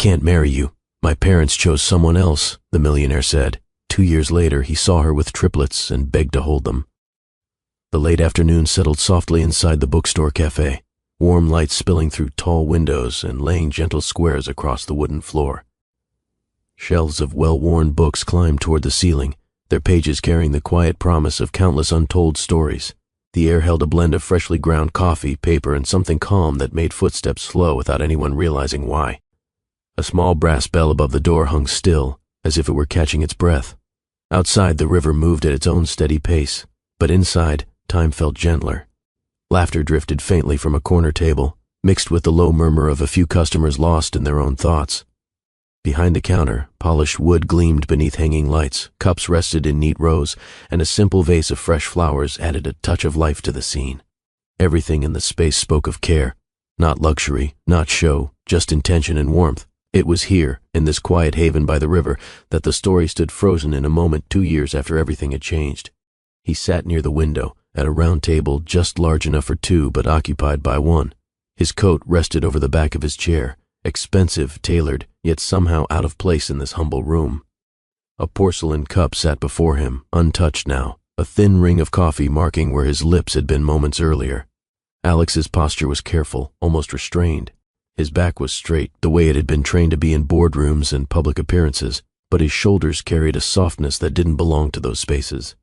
can't marry you. My parents chose someone else," the millionaire said. 2 years later, he saw her with triplets and begged to hold them. The late afternoon settled softly inside the bookstore cafe, warm light spilling through tall windows and laying gentle squares across the wooden floor. Shelves of well-worn books climbed toward the ceiling, their pages carrying the quiet promise of countless untold stories. The air held a blend of freshly ground coffee, paper, and something calm that made footsteps slow without anyone realizing why. A small brass bell above the door hung still, as if it were catching its breath. Outside, the river moved at its own steady pace, but inside, time felt gentler. Laughter drifted faintly from a corner table, mixed with the low murmur of a few customers lost in their own thoughts. Behind the counter, polished wood gleamed beneath hanging lights, cups rested in neat rows, and a simple vase of fresh flowers added a touch of life to the scene. Everything in the space spoke of care, not luxury, not show, just intention and warmth. It was here, in this quiet haven by the river, that the story stood frozen in a moment 2 years after everything had changed. He sat near the window, at a round table just large enough for two but occupied by one. His coat rested over the back of his chair, expensive, tailored, yet somehow out of place in this humble room. A porcelain cup sat before him, untouched now, a thin ring of coffee marking where his lips had been moments earlier. Alex's posture was careful, almost restrained. His back was straight, the way it had been trained to be in boardrooms and public appearances, but his shoulders carried a softness that didn't belong to those spaces.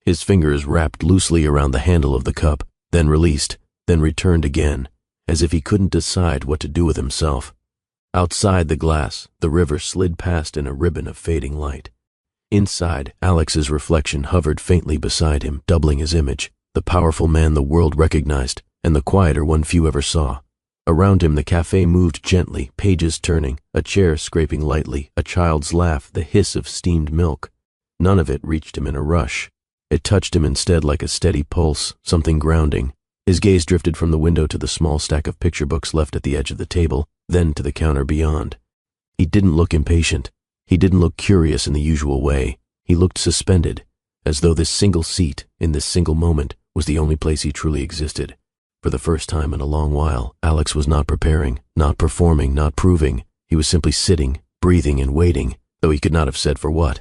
His fingers wrapped loosely around the handle of the cup, then released, then returned again, as if he couldn't decide what to do with himself. Outside the glass, the river slid past in a ribbon of fading light. Inside, Alex's reflection hovered faintly beside him, doubling his image, the powerful man the world recognized, and the quieter one few ever saw. Around him, the cafe moved gently, pages turning, a chair scraping lightly, a child's laugh, the hiss of steamed milk. None of it reached him in a rush. It touched him instead like a steady pulse, something grounding. His gaze drifted from the window to the small stack of picture books left at the edge of the table, then to the counter beyond. He didn't look impatient. He didn't look curious in the usual way. He looked suspended, as though this single seat, in this single moment, was the only place he truly existed. For the first time in a long while, Alex was not preparing, not performing, not proving. He was simply sitting, breathing and waiting, though he could not have said for what.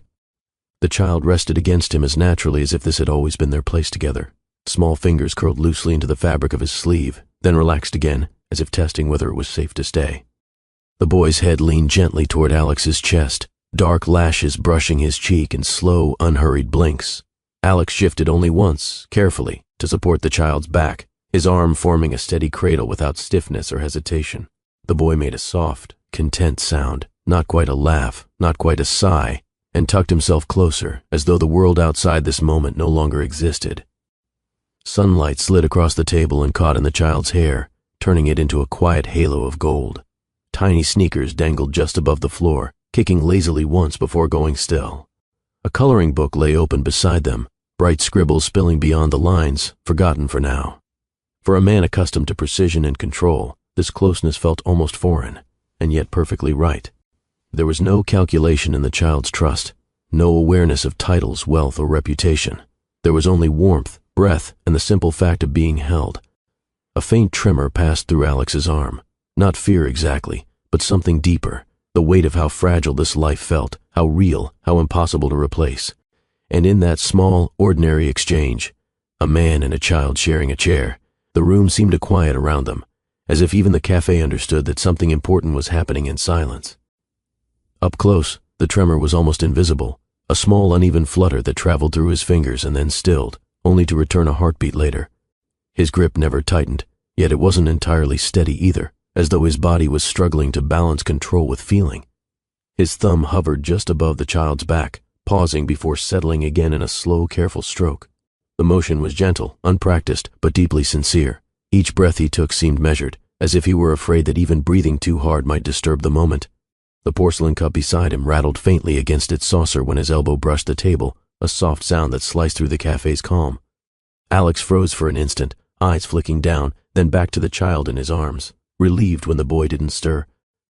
The child rested against him as naturally as if this had always been their place together. Small fingers curled loosely into the fabric of his sleeve, then relaxed again, as if testing whether it was safe to stay. The boy's head leaned gently toward Alex's chest, dark lashes brushing his cheek in slow, unhurried blinks. Alex shifted only once, carefully, to support the child's back, his arm forming a steady cradle without stiffness or hesitation. The boy made a soft, content sound, not quite a laugh, not quite a sigh, and tucked himself closer, as though the world outside this moment no longer existed. Sunlight slid across the table and caught in the child's hair, turning it into a quiet halo of gold. Tiny sneakers dangled just above the floor, kicking lazily once before going still. A coloring book lay open beside them, bright scribbles spilling beyond the lines, forgotten for now. For a man accustomed to precision and control, this closeness felt almost foreign, and yet perfectly right. There was no calculation in the child's trust, no awareness of titles, wealth, or reputation. There was only warmth, breath, and the simple fact of being held. A faint tremor passed through Alex's arm. Not fear exactly, but something deeper, the weight of how fragile this life felt, how real, how impossible to replace. And in that small, ordinary exchange, a man and a child sharing a chair, the room seemed to quiet around them, as if even the cafe understood that something important was happening in silence. Up close, the tremor was almost invisible, a small uneven flutter that traveled through his fingers and then stilled, only to return a heartbeat later. His grip never tightened, yet it wasn't entirely steady either, as though his body was struggling to balance control with feeling. His thumb hovered just above the child's back, pausing before settling again in a slow, careful stroke. The motion was gentle, unpracticed, but deeply sincere. Each breath he took seemed measured, as if he were afraid that even breathing too hard might disturb the moment. The porcelain cup beside him rattled faintly against its saucer when his elbow brushed the table, a soft sound that sliced through the cafe's calm. Alex froze for an instant, eyes flicking down, then back to the child in his arms, relieved when the boy didn't stir.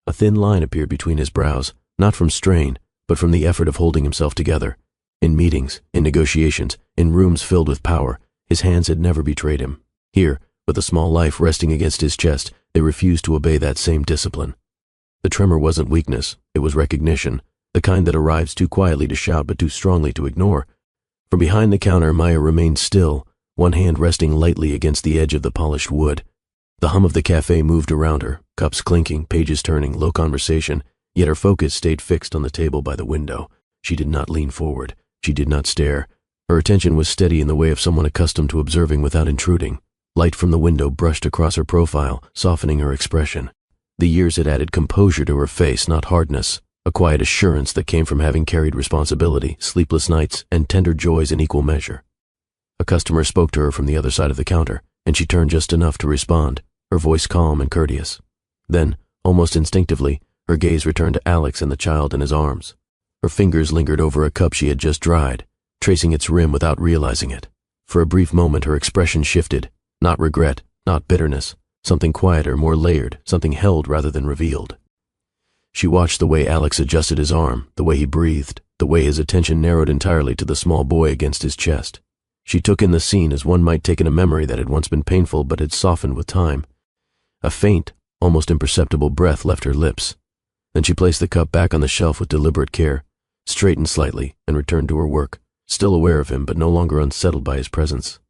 A thin line appeared between his brows, not from strain, but from the effort of holding himself together. In meetings, in negotiations, in rooms filled with power, his hands had never betrayed him. Here, with a small life resting against his chest, they refused to obey that same discipline. The tremor wasn't weakness, it was recognition, the kind that arrives too quietly to shout but too strongly to ignore. From behind the counter, Maya remained still, one hand resting lightly against the edge of the polished wood. The hum of the cafe moved around her, cups clinking, pages turning, low conversation, yet her focus stayed fixed on the table by the window. She did not lean forward. She did not stare. Her attention was steady in the way of someone accustomed to observing without intruding. Light from the window brushed across her profile, softening her expression. The years had added composure to her face, not hardness, a quiet assurance that came from having carried responsibility, sleepless nights, and tender joys in equal measure. A customer spoke to her from the other side of the counter, and she turned just enough to respond, her voice calm and courteous. Then, almost instinctively, her gaze returned to Alex and the child in his arms. Her fingers lingered over a cup she had just dried, tracing its rim without realizing it. For a brief moment her expression shifted, not regret, not bitterness, something quieter, more layered, something held rather than revealed. She watched the way Alex adjusted his arm, the way he breathed, the way his attention narrowed entirely to the small boy against his chest. She took in the scene as one might take in a memory that had once been painful but had softened with time. A faint, almost imperceptible breath left her lips. Then she placed the cup back on the shelf with deliberate care, straightened slightly, and returned to her work, still aware of him but no longer unsettled by his presence.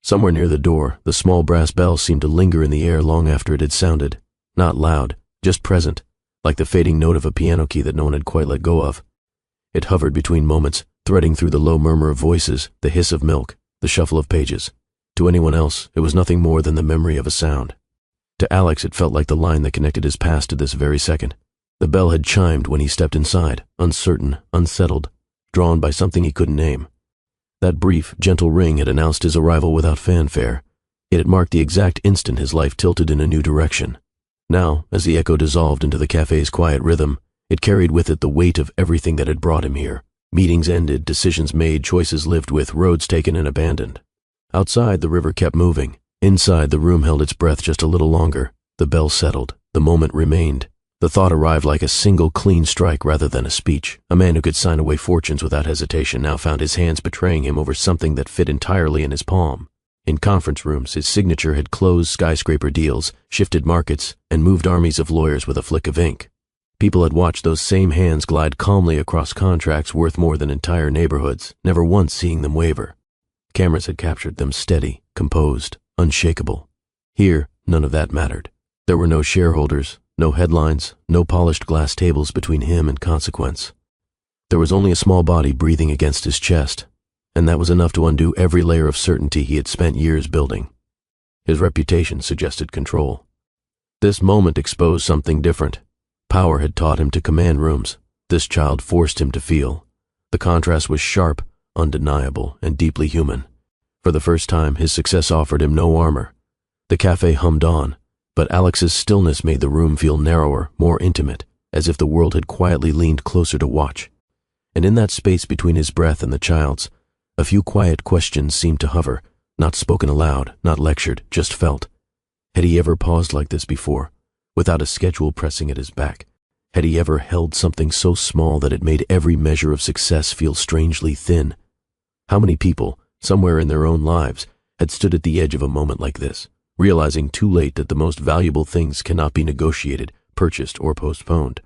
Somewhere near the door, the small brass bell seemed to linger in the air long after it had sounded, not loud, just present, like the fading note of a piano key that no one had quite let go of. It hovered between moments, threading through the low murmur of voices, the hiss of milk, the shuffle of pages. To anyone else, it was nothing more than the memory of a sound. To Alex, it felt like the line that connected his past to this very second. The bell had chimed when he stepped inside, uncertain, unsettled, drawn by something he couldn't name. That brief, gentle ring had announced his arrival without fanfare. It had marked the exact instant his life tilted in a new direction. Now, as the echo dissolved into the cafe's quiet rhythm, it carried with it the weight of everything that had brought him here. Meetings ended, decisions made, choices lived with, roads taken and abandoned. Outside, the river kept moving. Inside, the room held its breath just a little longer. The bell settled. The moment remained. The thought arrived like a single clean strike rather than a speech. A man who could sign away fortunes without hesitation now found his hands betraying him over something that fit entirely in his palm. In conference rooms, his signature had closed skyscraper deals, shifted markets, and moved armies of lawyers with a flick of ink. People had watched those same hands glide calmly across contracts worth more than entire neighborhoods, never once seeing them waver. Cameras had captured them steady, composed, unshakable. Here, none of that mattered. There were no shareholders, no headlines, no polished glass tables between him and consequence. There was only a small body breathing against his chest, and that was enough to undo every layer of certainty he had spent years building. His reputation suggested control. This moment exposed something different. Power had taught him to command rooms. This child forced him to feel. The contrast was sharp, undeniable, and deeply human. For the first time, his success offered him no armor. The cafe hummed on, but Alex's stillness made the room feel narrower, more intimate, as if the world had quietly leaned closer to watch. And in that space between his breath and the child's, a few quiet questions seemed to hover, not spoken aloud, not lectured, just felt. Had he ever paused like this before, without a schedule pressing at his back? Had he ever held something so small that it made every measure of success feel strangely thin? How many people, somewhere in their own lives, had stood at the edge of a moment like this, realizing too late that the most valuable things cannot be negotiated, purchased, or postponed?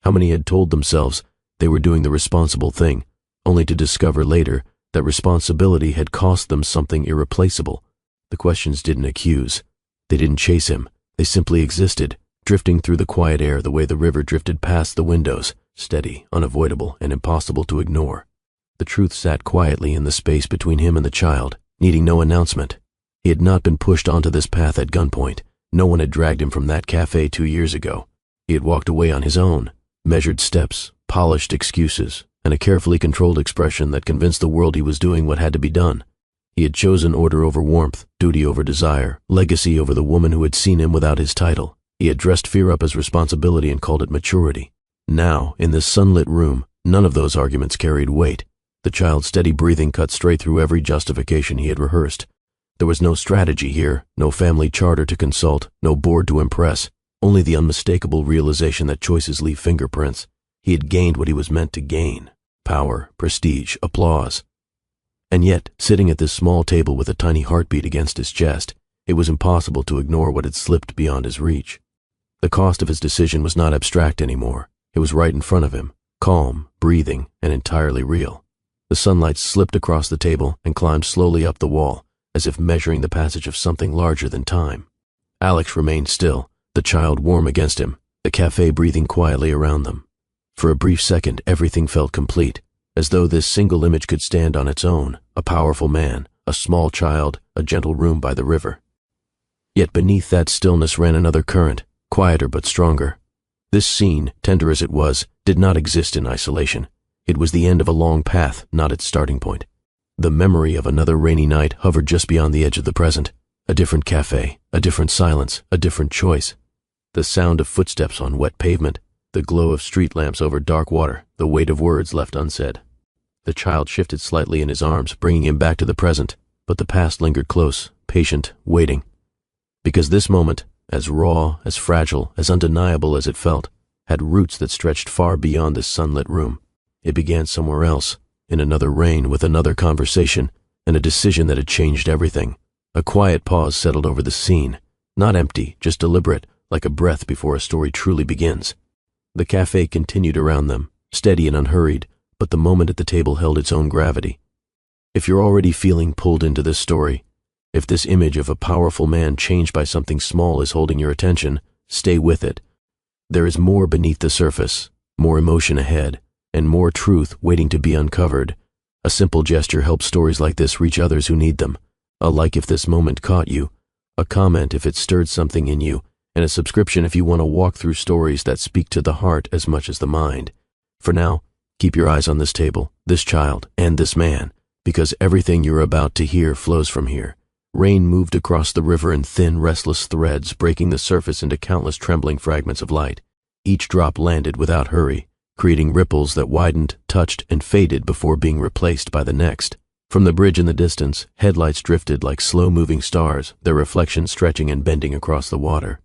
How many had told themselves they were doing the responsible thing, only to discover later that responsibility had cost them something irreplaceable? The questions didn't accuse. They didn't chase him. They simply existed, drifting through the quiet air the way the river drifted past the windows, steady, unavoidable, and impossible to ignore. The truth sat quietly in the space between him and the child, needing no announcement. He had not been pushed onto this path at gunpoint. No one had dragged him from that cafe 2 years ago. He had walked away on his own, measured steps, polished excuses, and a carefully controlled expression that convinced the world he was doing what had to be done. He had chosen order over warmth, duty over desire, legacy over the woman who had seen him without his title. He had dressed fear up as responsibility and called it maturity. Now, in this sunlit room, none of those arguments carried weight. The child's steady breathing cut straight through every justification he had rehearsed. There was no strategy here, no family charter to consult, no board to impress, only the unmistakable realization that choices leave fingerprints. He had gained what he was meant to gain: power, prestige, applause. And yet, sitting at this small table with a tiny heartbeat against his chest, it was impossible to ignore what had slipped beyond his reach. The cost of his decision was not abstract anymore. It was right in front of him, calm, breathing, and entirely real. The sunlight slipped across the table and climbed slowly up the wall, as if measuring the passage of something larger than time. Alex remained still, the child warm against him, the cafe breathing quietly around them. For a brief second, everything felt complete, as though this single image could stand on its own, a powerful man, a small child, a gentle room by the river. Yet beneath that stillness ran another current, quieter but stronger. This scene, tender as it was, did not exist in isolation. It was the end of a long path, not its starting point. The memory of another rainy night hovered just beyond the edge of the present. A different cafe, a different silence, a different choice. The sound of footsteps on wet pavement, the glow of street lamps over dark water, the weight of words left unsaid. The child shifted slightly in his arms, bringing him back to the present, but the past lingered close, patient, waiting. Because this moment, as raw, as fragile, as undeniable as it felt, had roots that stretched far beyond this sunlit room. It began somewhere else, in another rain with another conversation, and a decision that had changed everything. A quiet pause settled over the scene, not empty, just deliberate, like a breath before a story truly begins. The cafe continued around them, steady and unhurried, but the moment at the table held its own gravity. If you're already feeling pulled into this story, if this image of a powerful man changed by something small is holding your attention, stay with it. There is more beneath the surface, more emotion ahead, and more truth waiting to be uncovered. A simple gesture helps stories like this reach others who need them. A like if this moment caught you, a comment if it stirred something in you, and a subscription if you want to walk through stories that speak to the heart as much as the mind. For now, keep your eyes on this table, this child, and this man, because everything you're about to hear flows from here. Rain moved across the river in thin, restless threads, breaking the surface into countless trembling fragments of light. Each drop landed without hurry, creating ripples that widened, touched, and faded before being replaced by the next. From the bridge in the distance, headlights drifted like slow-moving stars, their reflections stretching and bending across the water.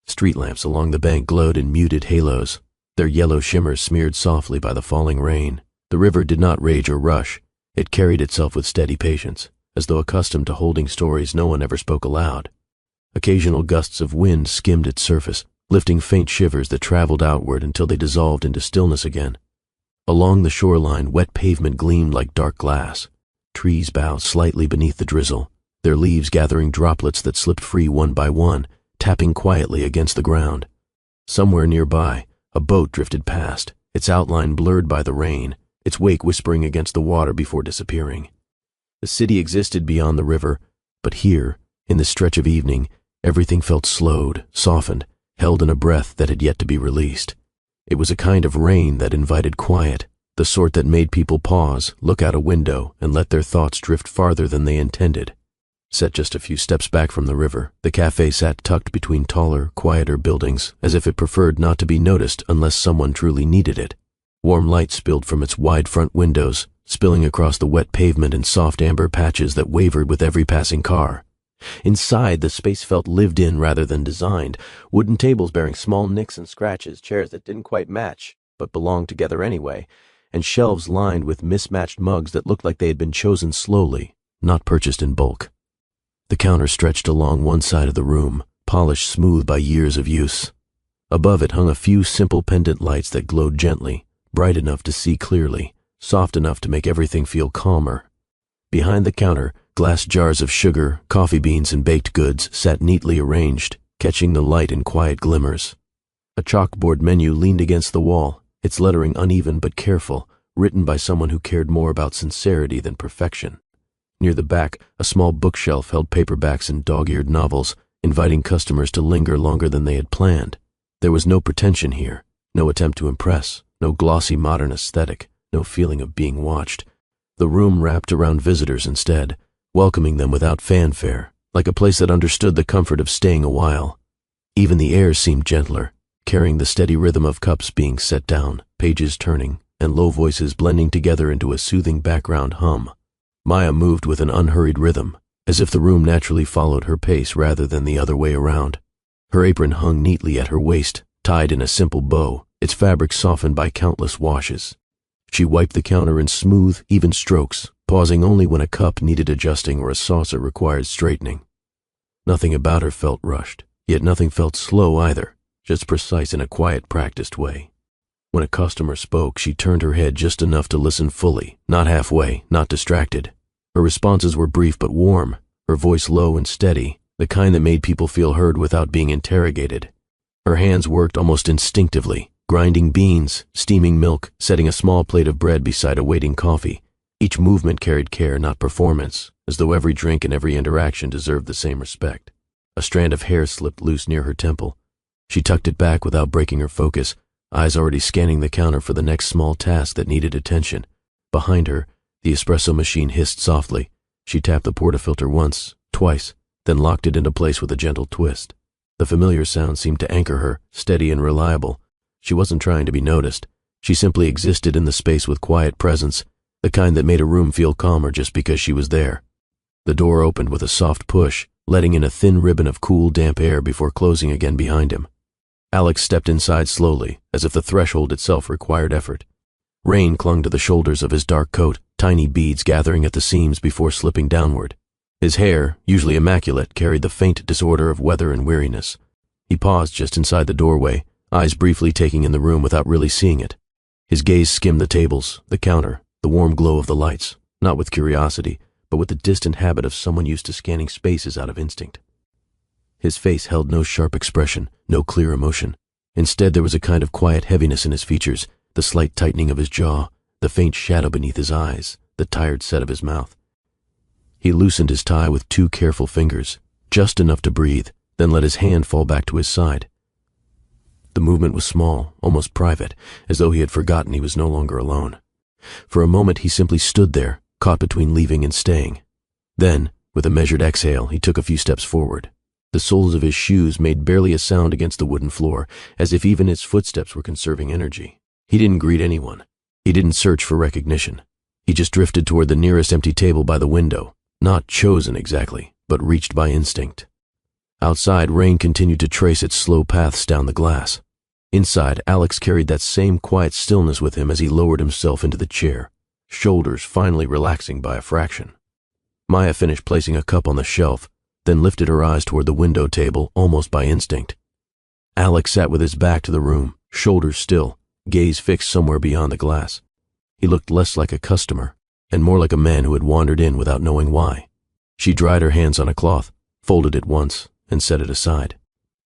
Street lamps along the bank glowed in muted halos, their yellow shimmer smeared softly by the falling rain. The river did not rage or rush. It carried itself with steady patience, as though accustomed to holding stories no one ever spoke aloud. Occasional gusts of wind skimmed its surface, lifting faint shivers that traveled outward until they dissolved into stillness again. Along the shoreline, wet pavement gleamed like dark glass. Trees bowed slightly beneath the drizzle, their leaves gathering droplets that slipped free one by one, tapping quietly against the ground. Somewhere nearby, a boat drifted past, its outline blurred by the rain, its wake whispering against the water before disappearing. The city existed beyond the river, but here, in this stretch of evening, everything felt slowed, softened, held in a breath that had yet to be released. It was a kind of rain that invited quiet, the sort that made people pause, look out a window, and let their thoughts drift farther than they intended. Set just a few steps back from the river, the cafe sat tucked between taller, quieter buildings, as if it preferred not to be noticed unless someone truly needed it. Warm light spilled from its wide front windows, spilling across the wet pavement in soft amber patches that wavered with every passing car. Inside, the space felt lived in rather than designed, wooden tables bearing small nicks and scratches, chairs that didn't quite match, but belonged together anyway, and shelves lined with mismatched mugs that looked like they had been chosen slowly, not purchased in bulk. The counter stretched along one side of the room, polished smooth by years of use. Above it hung a few simple pendant lights that glowed gently, bright enough to see clearly, soft enough to make everything feel calmer. Behind the counter, glass jars of sugar, coffee beans, and baked goods sat neatly arranged, catching the light in quiet glimmers. A chalkboard menu leaned against the wall, its lettering uneven but careful, written by someone who cared more about sincerity than perfection. Near the back, a small bookshelf held paperbacks and dog-eared novels, inviting customers to linger longer than they had planned. There was no pretension here, no attempt to impress, no glossy modern aesthetic, no feeling of being watched. The room wrapped around visitors instead, welcoming them without fanfare, like a place that understood the comfort of staying a while. Even the air seemed gentler, carrying the steady rhythm of cups being set down, pages turning, and low voices blending together into a soothing background hum. Maya moved with an unhurried rhythm, as if the room naturally followed her pace rather than the other way around. Her apron hung neatly at her waist, tied in a simple bow, its fabric softened by countless washes. She wiped the counter in smooth, even strokes, pausing only when a cup needed adjusting or a saucer required straightening. Nothing about her felt rushed, yet nothing felt slow either. just precise in a quiet, practiced way. When a customer spoke, she turned her head just enough to listen fully, not halfway, not distracted. Her responses were brief but warm, her voice low and steady, the kind that made people feel heard without being interrogated. Her hands worked almost instinctively, grinding beans, steaming milk, setting a small plate of bread beside a waiting coffee. Each movement carried care, not performance, as though every drink and every interaction deserved the same respect. A strand of hair slipped loose near her temple. She tucked it back without breaking her focus, eyes already scanning the counter for the next small task that needed attention. Behind her, the espresso machine hissed softly. She tapped the portafilter once, twice, then locked it into place with a gentle twist. The familiar sound seemed to anchor her, steady and reliable. She wasn't trying to be noticed. She simply existed in the space with quiet presence, the kind that made a room feel calmer just because she was there. The door opened with a soft push, letting in a thin ribbon of cool, damp air before closing again behind him. Alex stepped inside slowly, as if the threshold itself required effort. Rain clung to the shoulders of his dark coat, tiny beads gathering at the seams before slipping downward. His hair, usually immaculate, carried the faint disorder of weather and weariness. He paused just inside the doorway, eyes briefly taking in the room without really seeing it. His gaze skimmed the tables, the counter, the warm glow of the lights, not with curiosity, but with the distant habit of someone used to scanning spaces out of instinct. His face held no sharp expression, no clear emotion. Instead, there was a kind of quiet heaviness in his features, the slight tightening of his jaw, the faint shadow beneath his eyes, the tired set of his mouth. He loosened his tie with 2 careful fingers, just enough to breathe, then let his hand fall back to his side. The movement was small, almost private, as though he had forgotten he was no longer alone. For a moment he simply stood there, caught between leaving and staying. Then, with a measured exhale, he took a few steps forward. The soles of his shoes made barely a sound against the wooden floor, as if even his footsteps were conserving energy. He didn't greet anyone. He didn't search for recognition. He just drifted toward the nearest empty table by the window, not chosen exactly, but reached by instinct. Outside, rain continued to trace its slow paths down the glass. Inside, Alex carried that same quiet stillness with him as he lowered himself into the chair, shoulders finally relaxing by a fraction. Maya finished placing a cup on the shelf, then lifted her eyes toward the window table almost by instinct. Alex sat with his back to the room, shoulders still, gaze fixed somewhere beyond the glass. He looked less like a customer, and more like a man who had wandered in without knowing why. She dried her hands on a cloth, folded it once, and set it aside.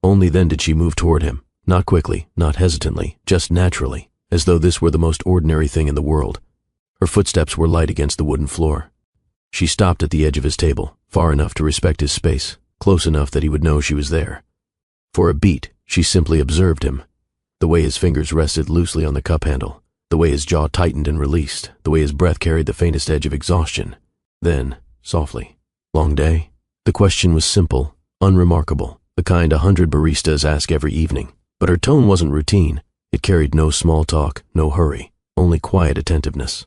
Only then did she move toward him, not quickly, not hesitantly, just naturally, as though this were the most ordinary thing in the world. Her footsteps were light against the wooden floor. She stopped at the edge of his table, far enough to respect his space, close enough that he would know she was there. For a beat, she simply observed him. The way his fingers rested loosely on the cup handle, the way his jaw tightened and released, the way his breath carried the faintest edge of exhaustion. Then, softly, "Long day?" The question was simple, unremarkable, the kind 100 baristas ask every evening. But her tone wasn't routine. It carried no small talk, no hurry, only quiet attentiveness.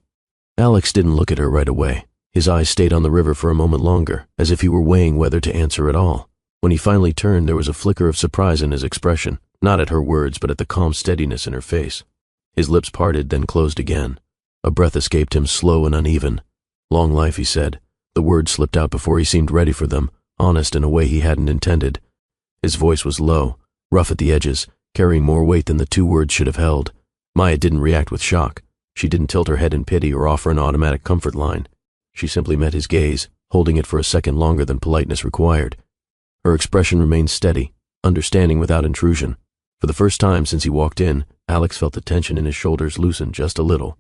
Alex didn't look at her right away. His eyes stayed on the river for a moment longer, as if he were weighing whether to answer at all. When he finally turned, there was a flicker of surprise in his expression, not at her words, but at the calm steadiness in her face. His lips parted, then closed again. A breath escaped him, slow and uneven. "Long life," he said. The words slipped out before he seemed ready for them, honest in a way he hadn't intended. His voice was low, rough at the edges, carrying more weight than the 2 words should have held. Maya didn't react with shock. She didn't tilt her head in pity or offer an automatic comfort line. She simply met his gaze, holding it for a second longer than politeness required. Her expression remained steady, understanding without intrusion. For the first time since he walked in, Alex felt the tension in his shoulders loosen just a little.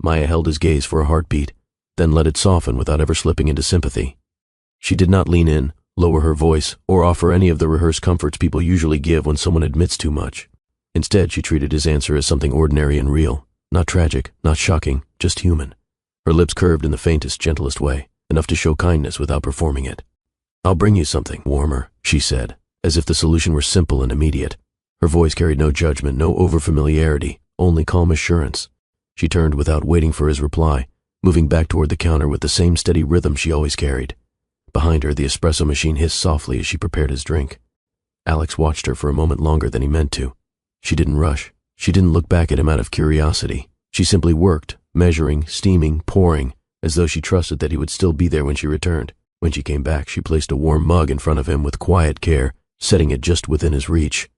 Maya held his gaze for a heartbeat, then let it soften without ever slipping into sympathy. She did not lean in, lower her voice, or offer any of the rehearsed comforts people usually give when someone admits too much. Instead, she treated his answer as something ordinary and real, not tragic, not shocking, just human. Her lips curved in the faintest, gentlest way, enough to show kindness without performing it. "I'll bring you something warmer," she said, as if the solution were simple and immediate. Her voice carried no judgment, no overfamiliarity, only calm assurance. She turned without waiting for his reply, moving back toward the counter with the same steady rhythm she always carried. Behind her, the espresso machine hissed softly as she prepared his drink. Alex watched her for a moment longer than he meant to. She didn't rush. She didn't look back at him out of curiosity. She simply worked, measuring, steaming, pouring, as though she trusted that he would still be there when she returned. When she came back, she placed a warm mug in front of him with quiet care, setting it just within his reach.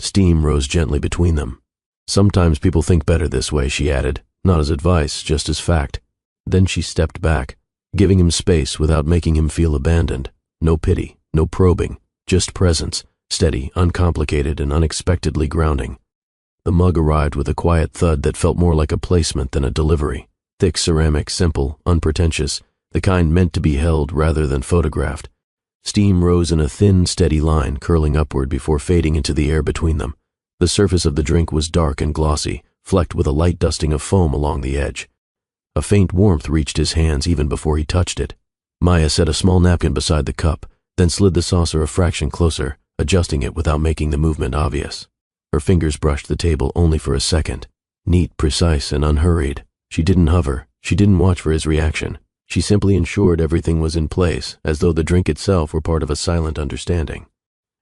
Steam rose gently between them. "Sometimes people think better this way," she added, not as advice, just as fact. Then she stepped back, giving him space without making him feel abandoned. No pity, no probing, just presence, steady, uncomplicated, and unexpectedly grounding. The mug arrived with a quiet thud that felt more like a placement than a delivery. Thick ceramic, simple, unpretentious, the kind meant to be held rather than photographed. Steam rose in a thin, steady line, curling upward before fading into the air between them. The surface of the drink was dark and glossy, flecked with a light dusting of foam along the edge. A faint warmth reached his hands even before he touched it. Maya set a small napkin beside the cup, then slid the saucer a fraction closer, adjusting it without making the movement obvious. Her fingers brushed the table only for a second. Neat, precise, and unhurried. She didn't hover. She didn't watch for his reaction. She simply ensured everything was in place, as though the drink itself were part of a silent understanding.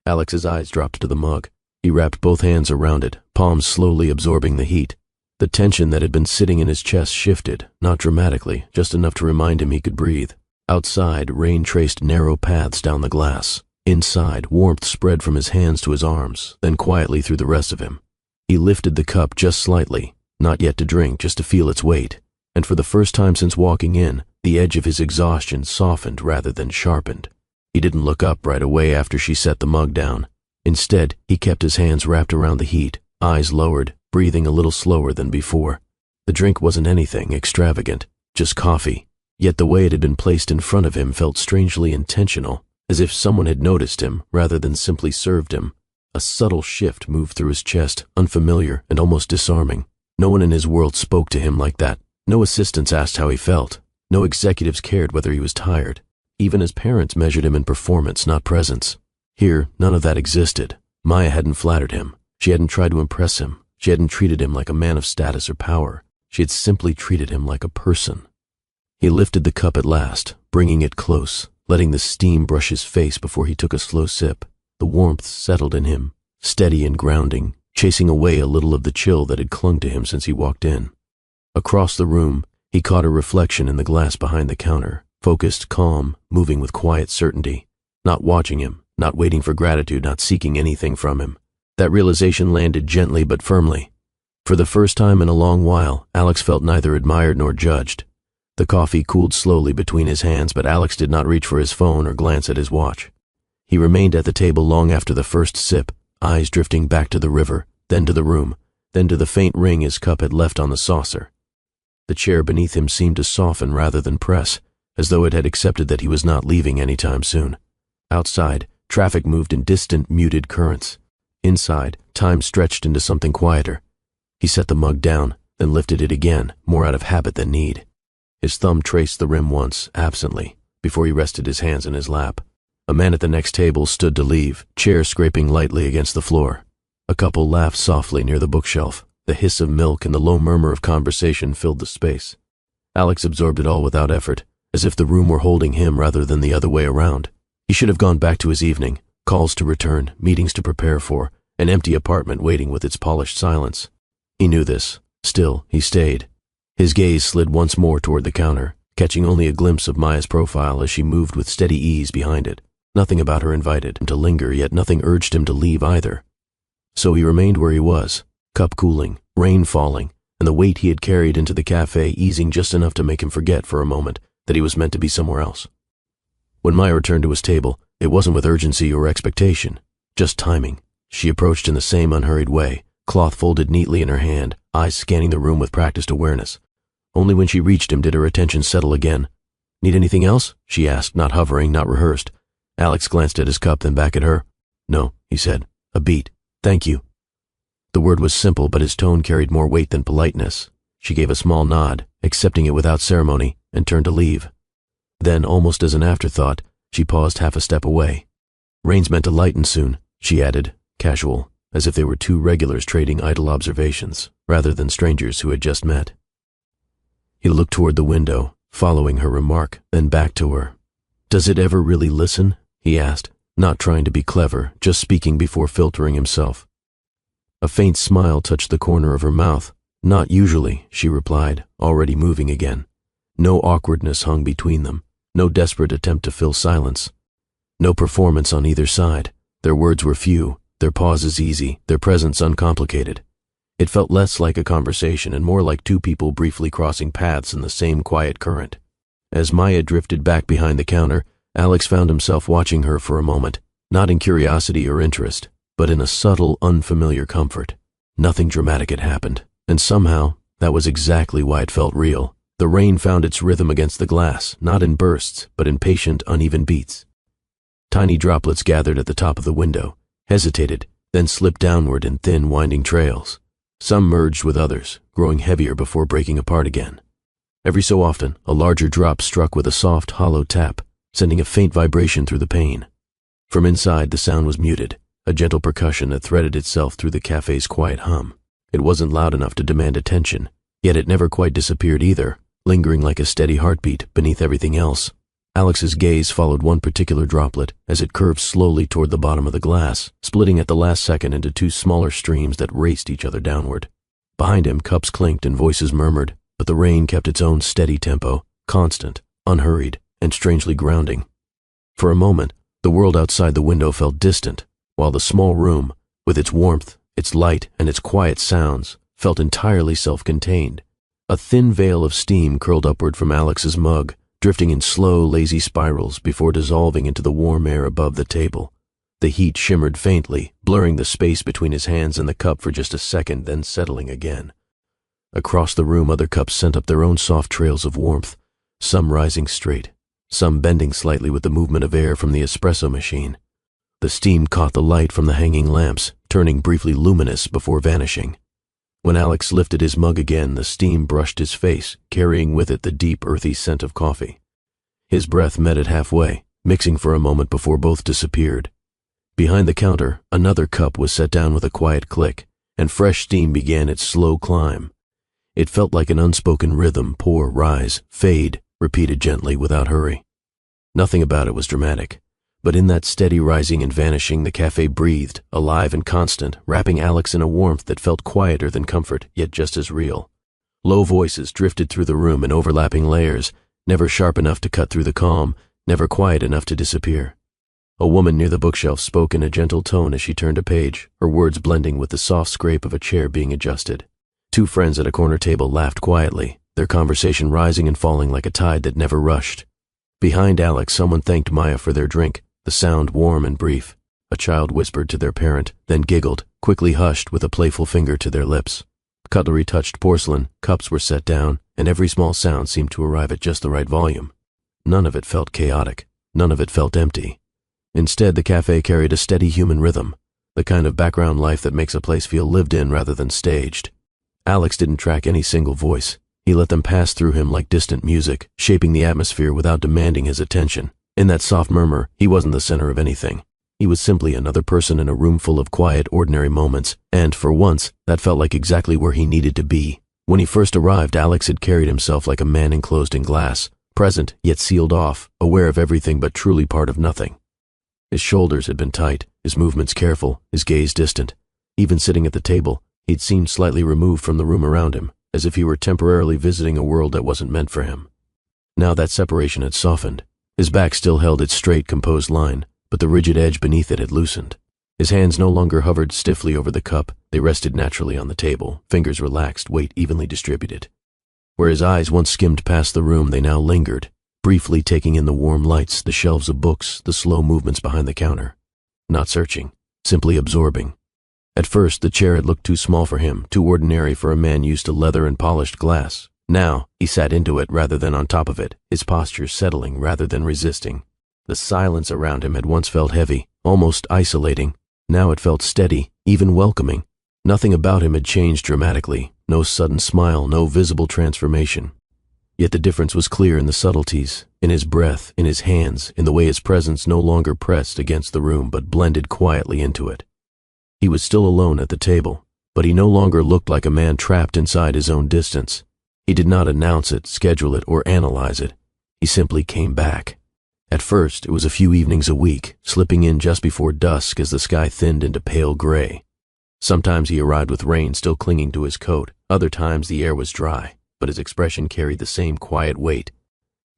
Alex's eyes dropped to the mug. He wrapped both hands around it, palms slowly absorbing the heat. The tension that had been sitting in his chest shifted, not dramatically, just enough to remind him he could breathe. Outside, rain traced narrow paths down the glass. Inside, warmth spread from his hands to his arms, then quietly through the rest of him. He lifted the cup just slightly, not yet to drink, just to feel its weight. And for the first time since walking in, the edge of his exhaustion softened rather than sharpened. He didn't look up right away after she set the mug down. Instead, he kept his hands wrapped around the heat, eyes lowered, breathing a little slower than before. The drink wasn't anything extravagant, just coffee. Yet the way it had been placed in front of him felt strangely intentional, as if someone had noticed him rather than simply served him. A subtle shift moved through his chest, unfamiliar and almost disarming. No one in his world spoke to him like that. No assistants asked how he felt. No executives cared whether he was tired. Even his parents measured him in performance, not presence. Here, none of that existed. Maya hadn't flattered him. She hadn't tried to impress him. She hadn't treated him like a man of status or power. She had simply treated him like a person. He lifted the cup at last, bringing it close, letting the steam brush his face before he took a slow sip. The warmth settled in him, steady and grounding, chasing away a little of the chill that had clung to him since he walked in. Across the room, he caught a reflection in the glass behind the counter, focused, calm, moving with quiet certainty, not watching him, not waiting for gratitude, not seeking anything from him. That realization landed gently but firmly. For the first time in a long while, Alex felt neither admired nor judged. The coffee cooled slowly between his hands, but Alex did not reach for his phone or glance at his watch. He remained at the table long after the first sip, eyes drifting back to the river, then to the room, then to the faint ring his cup had left on the saucer. The chair beneath him seemed to soften rather than press, as though it had accepted that he was not leaving anytime soon. Outside, traffic moved in distant, muted currents. Inside, time stretched into something quieter. He set the mug down, then lifted it again, more out of habit than need. His thumb traced the rim once, absently, before he rested his hands in his lap. A man at the next table stood to leave, chair scraping lightly against the floor. A couple laughed softly near the bookshelf. The hiss of milk and the low murmur of conversation filled the space. Alex absorbed it all without effort, as if the room were holding him rather than the other way around. He should have gone back to his evening, calls to return, meetings to prepare for, an empty apartment waiting with its polished silence. He knew this. Still, he stayed. His gaze slid once more toward the counter, catching only a glimpse of Maya's profile as she moved with steady ease behind it. Nothing about her invited him to linger, yet nothing urged him to leave either. So he remained where he was, cup cooling, rain falling, and the weight he had carried into the cafe easing just enough to make him forget for a moment that he was meant to be somewhere else. When Maya returned to his table, it wasn't with urgency or expectation, just timing. She approached in the same unhurried way, cloth folded neatly in her hand, eyes scanning the room with practiced awareness. Only when she reached him did her attention settle again. "Need anything else?" she asked, not hovering, not rehearsed. Alex glanced at his cup, then back at her. "No," he said. "A beat. Thank you." The word was simple, but his tone carried more weight than politeness. She gave a small nod, accepting it without ceremony, and turned to leave. Then, almost as an afterthought, she paused half a step away. "Rain's meant to lighten soon," she added, casual, as if they were two regulars trading idle observations, rather than strangers who had just met. He looked toward the window, following her remark, then back to her. "Does it ever really listen?" he asked, not trying to be clever, just speaking before filtering himself. A faint smile touched the corner of her mouth. "Not usually," she replied, already moving again. No awkwardness hung between them, no desperate attempt to fill silence. No performance on either side. Their words were few, their pauses easy, their presence uncomplicated. It felt less like a conversation and more like two people briefly crossing paths in the same quiet current. As Maya drifted back behind the counter, Alex found himself watching her for a moment, not in curiosity or interest, but in a subtle, unfamiliar comfort. Nothing dramatic had happened, and somehow, that was exactly why it felt real. The rain found its rhythm against the glass, not in bursts, but in patient, uneven beats. Tiny droplets gathered at the top of the window, hesitated, then slipped downward in thin, winding trails. Some merged with others, growing heavier before breaking apart again. Every so often, a larger drop struck with a soft, hollow tap, sending a faint vibration through the pane. From inside, the sound was muted, a gentle percussion that threaded itself through the cafe's quiet hum. It wasn't loud enough to demand attention, yet it never quite disappeared either, lingering like a steady heartbeat beneath everything else. Alex's gaze followed one particular droplet as it curved slowly toward the bottom of the glass, splitting at the last second into two smaller streams that raced each other downward. Behind him, cups clinked and voices murmured, but the rain kept its own steady tempo, constant, unhurried, and strangely grounding. For a moment, the world outside the window felt distant, while the small room, with its warmth, its light, and its quiet sounds, felt entirely self-contained. A thin veil of steam curled upward from Alex's mug, drifting in slow, lazy spirals before dissolving into the warm air above the table. The heat shimmered faintly, blurring the space between his hands and the cup for just a second, then settling again. Across the room, other cups sent up their own soft trails of warmth, some rising straight, some bending slightly with the movement of air from the espresso machine. The steam caught the light from the hanging lamps, turning briefly luminous before vanishing. When Alex lifted his mug again, the steam brushed his face, carrying with it the deep, earthy scent of coffee. His breath met it halfway, mixing for a moment before both disappeared. Behind the counter, another cup was set down with a quiet click, and fresh steam began its slow climb. It felt like an unspoken rhythm, pour, rise, fade, repeated gently without hurry. Nothing about it was dramatic, but in that steady rising and vanishing, the cafe breathed, alive and constant, wrapping Alex in a warmth that felt quieter than comfort, yet just as real. Low voices drifted through the room in overlapping layers, never sharp enough to cut through the calm, never quiet enough to disappear. A woman near the bookshelf spoke in a gentle tone as she turned a page, her words blending with the soft scrape of a chair being adjusted. Two friends at a corner table laughed quietly, their conversation rising and falling like a tide that never rushed. Behind Alex, someone thanked Maya for their drink, the sound warm and brief. A child whispered to their parent, then giggled, quickly hushed with a playful finger to their lips. Cutlery touched porcelain, cups were set down, and every small sound seemed to arrive at just the right volume. None of it felt chaotic. None of it felt empty. Instead, the cafe carried a steady human rhythm, the kind of background life that makes a place feel lived in rather than staged. Alex didn't track any single voice. He let them pass through him like distant music, shaping the atmosphere without demanding his attention. In that soft murmur, he wasn't the center of anything. He was simply another person in a room full of quiet, ordinary moments, and, for once, that felt like exactly where he needed to be. When he first arrived, Alex had carried himself like a man enclosed in glass, present, yet sealed off, aware of everything but truly part of nothing. His shoulders had been tight, his movements careful, his gaze distant. Even sitting at the table, he'd seemed slightly removed from the room around him, as if he were temporarily visiting a world that wasn't meant for him. Now that separation had softened. His back still held its straight, composed line, but the rigid edge beneath it had loosened. His hands no longer hovered stiffly over the cup, they rested naturally on the table, fingers relaxed, weight evenly distributed. Where his eyes once skimmed past the room, they now lingered, briefly taking in the warm lights, the shelves of books, the slow movements behind the counter. Not searching, simply absorbing. At first, the chair had looked too small for him, too ordinary for a man used to leather and polished glass. Now, he sat into it rather than on top of it, his posture settling rather than resisting. The silence around him had once felt heavy, almost isolating. Now it felt steady, even welcoming. Nothing about him had changed dramatically, no sudden smile, no visible transformation. Yet the difference was clear in the subtleties, in his breath, in his hands, in the way his presence no longer pressed against the room but blended quietly into it. He was still alone at the table, but he no longer looked like a man trapped inside his own distance. He did not announce it, schedule it, or analyze it. He simply came back. At first, it was a few evenings a week, slipping in just before dusk as the sky thinned into pale gray. Sometimes he arrived with rain still clinging to his coat. Other times the air was dry, but his expression carried the same quiet weight.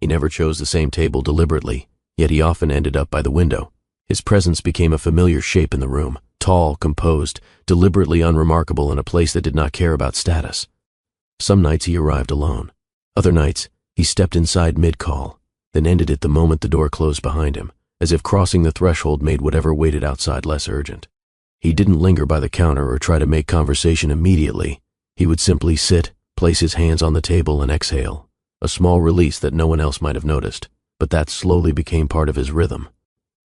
He never chose the same table deliberately, yet he often ended up by the window. His presence became a familiar shape in the room, tall, composed, deliberately unremarkable in a place that did not care about status. Some nights he arrived alone. Other nights, he stepped inside mid-call, then ended it the moment the door closed behind him, as if crossing the threshold made whatever waited outside less urgent. He didn't linger by the counter or try to make conversation immediately. He would simply sit, place his hands on the table and exhale, a small release that no one else might have noticed, but that slowly became part of his rhythm.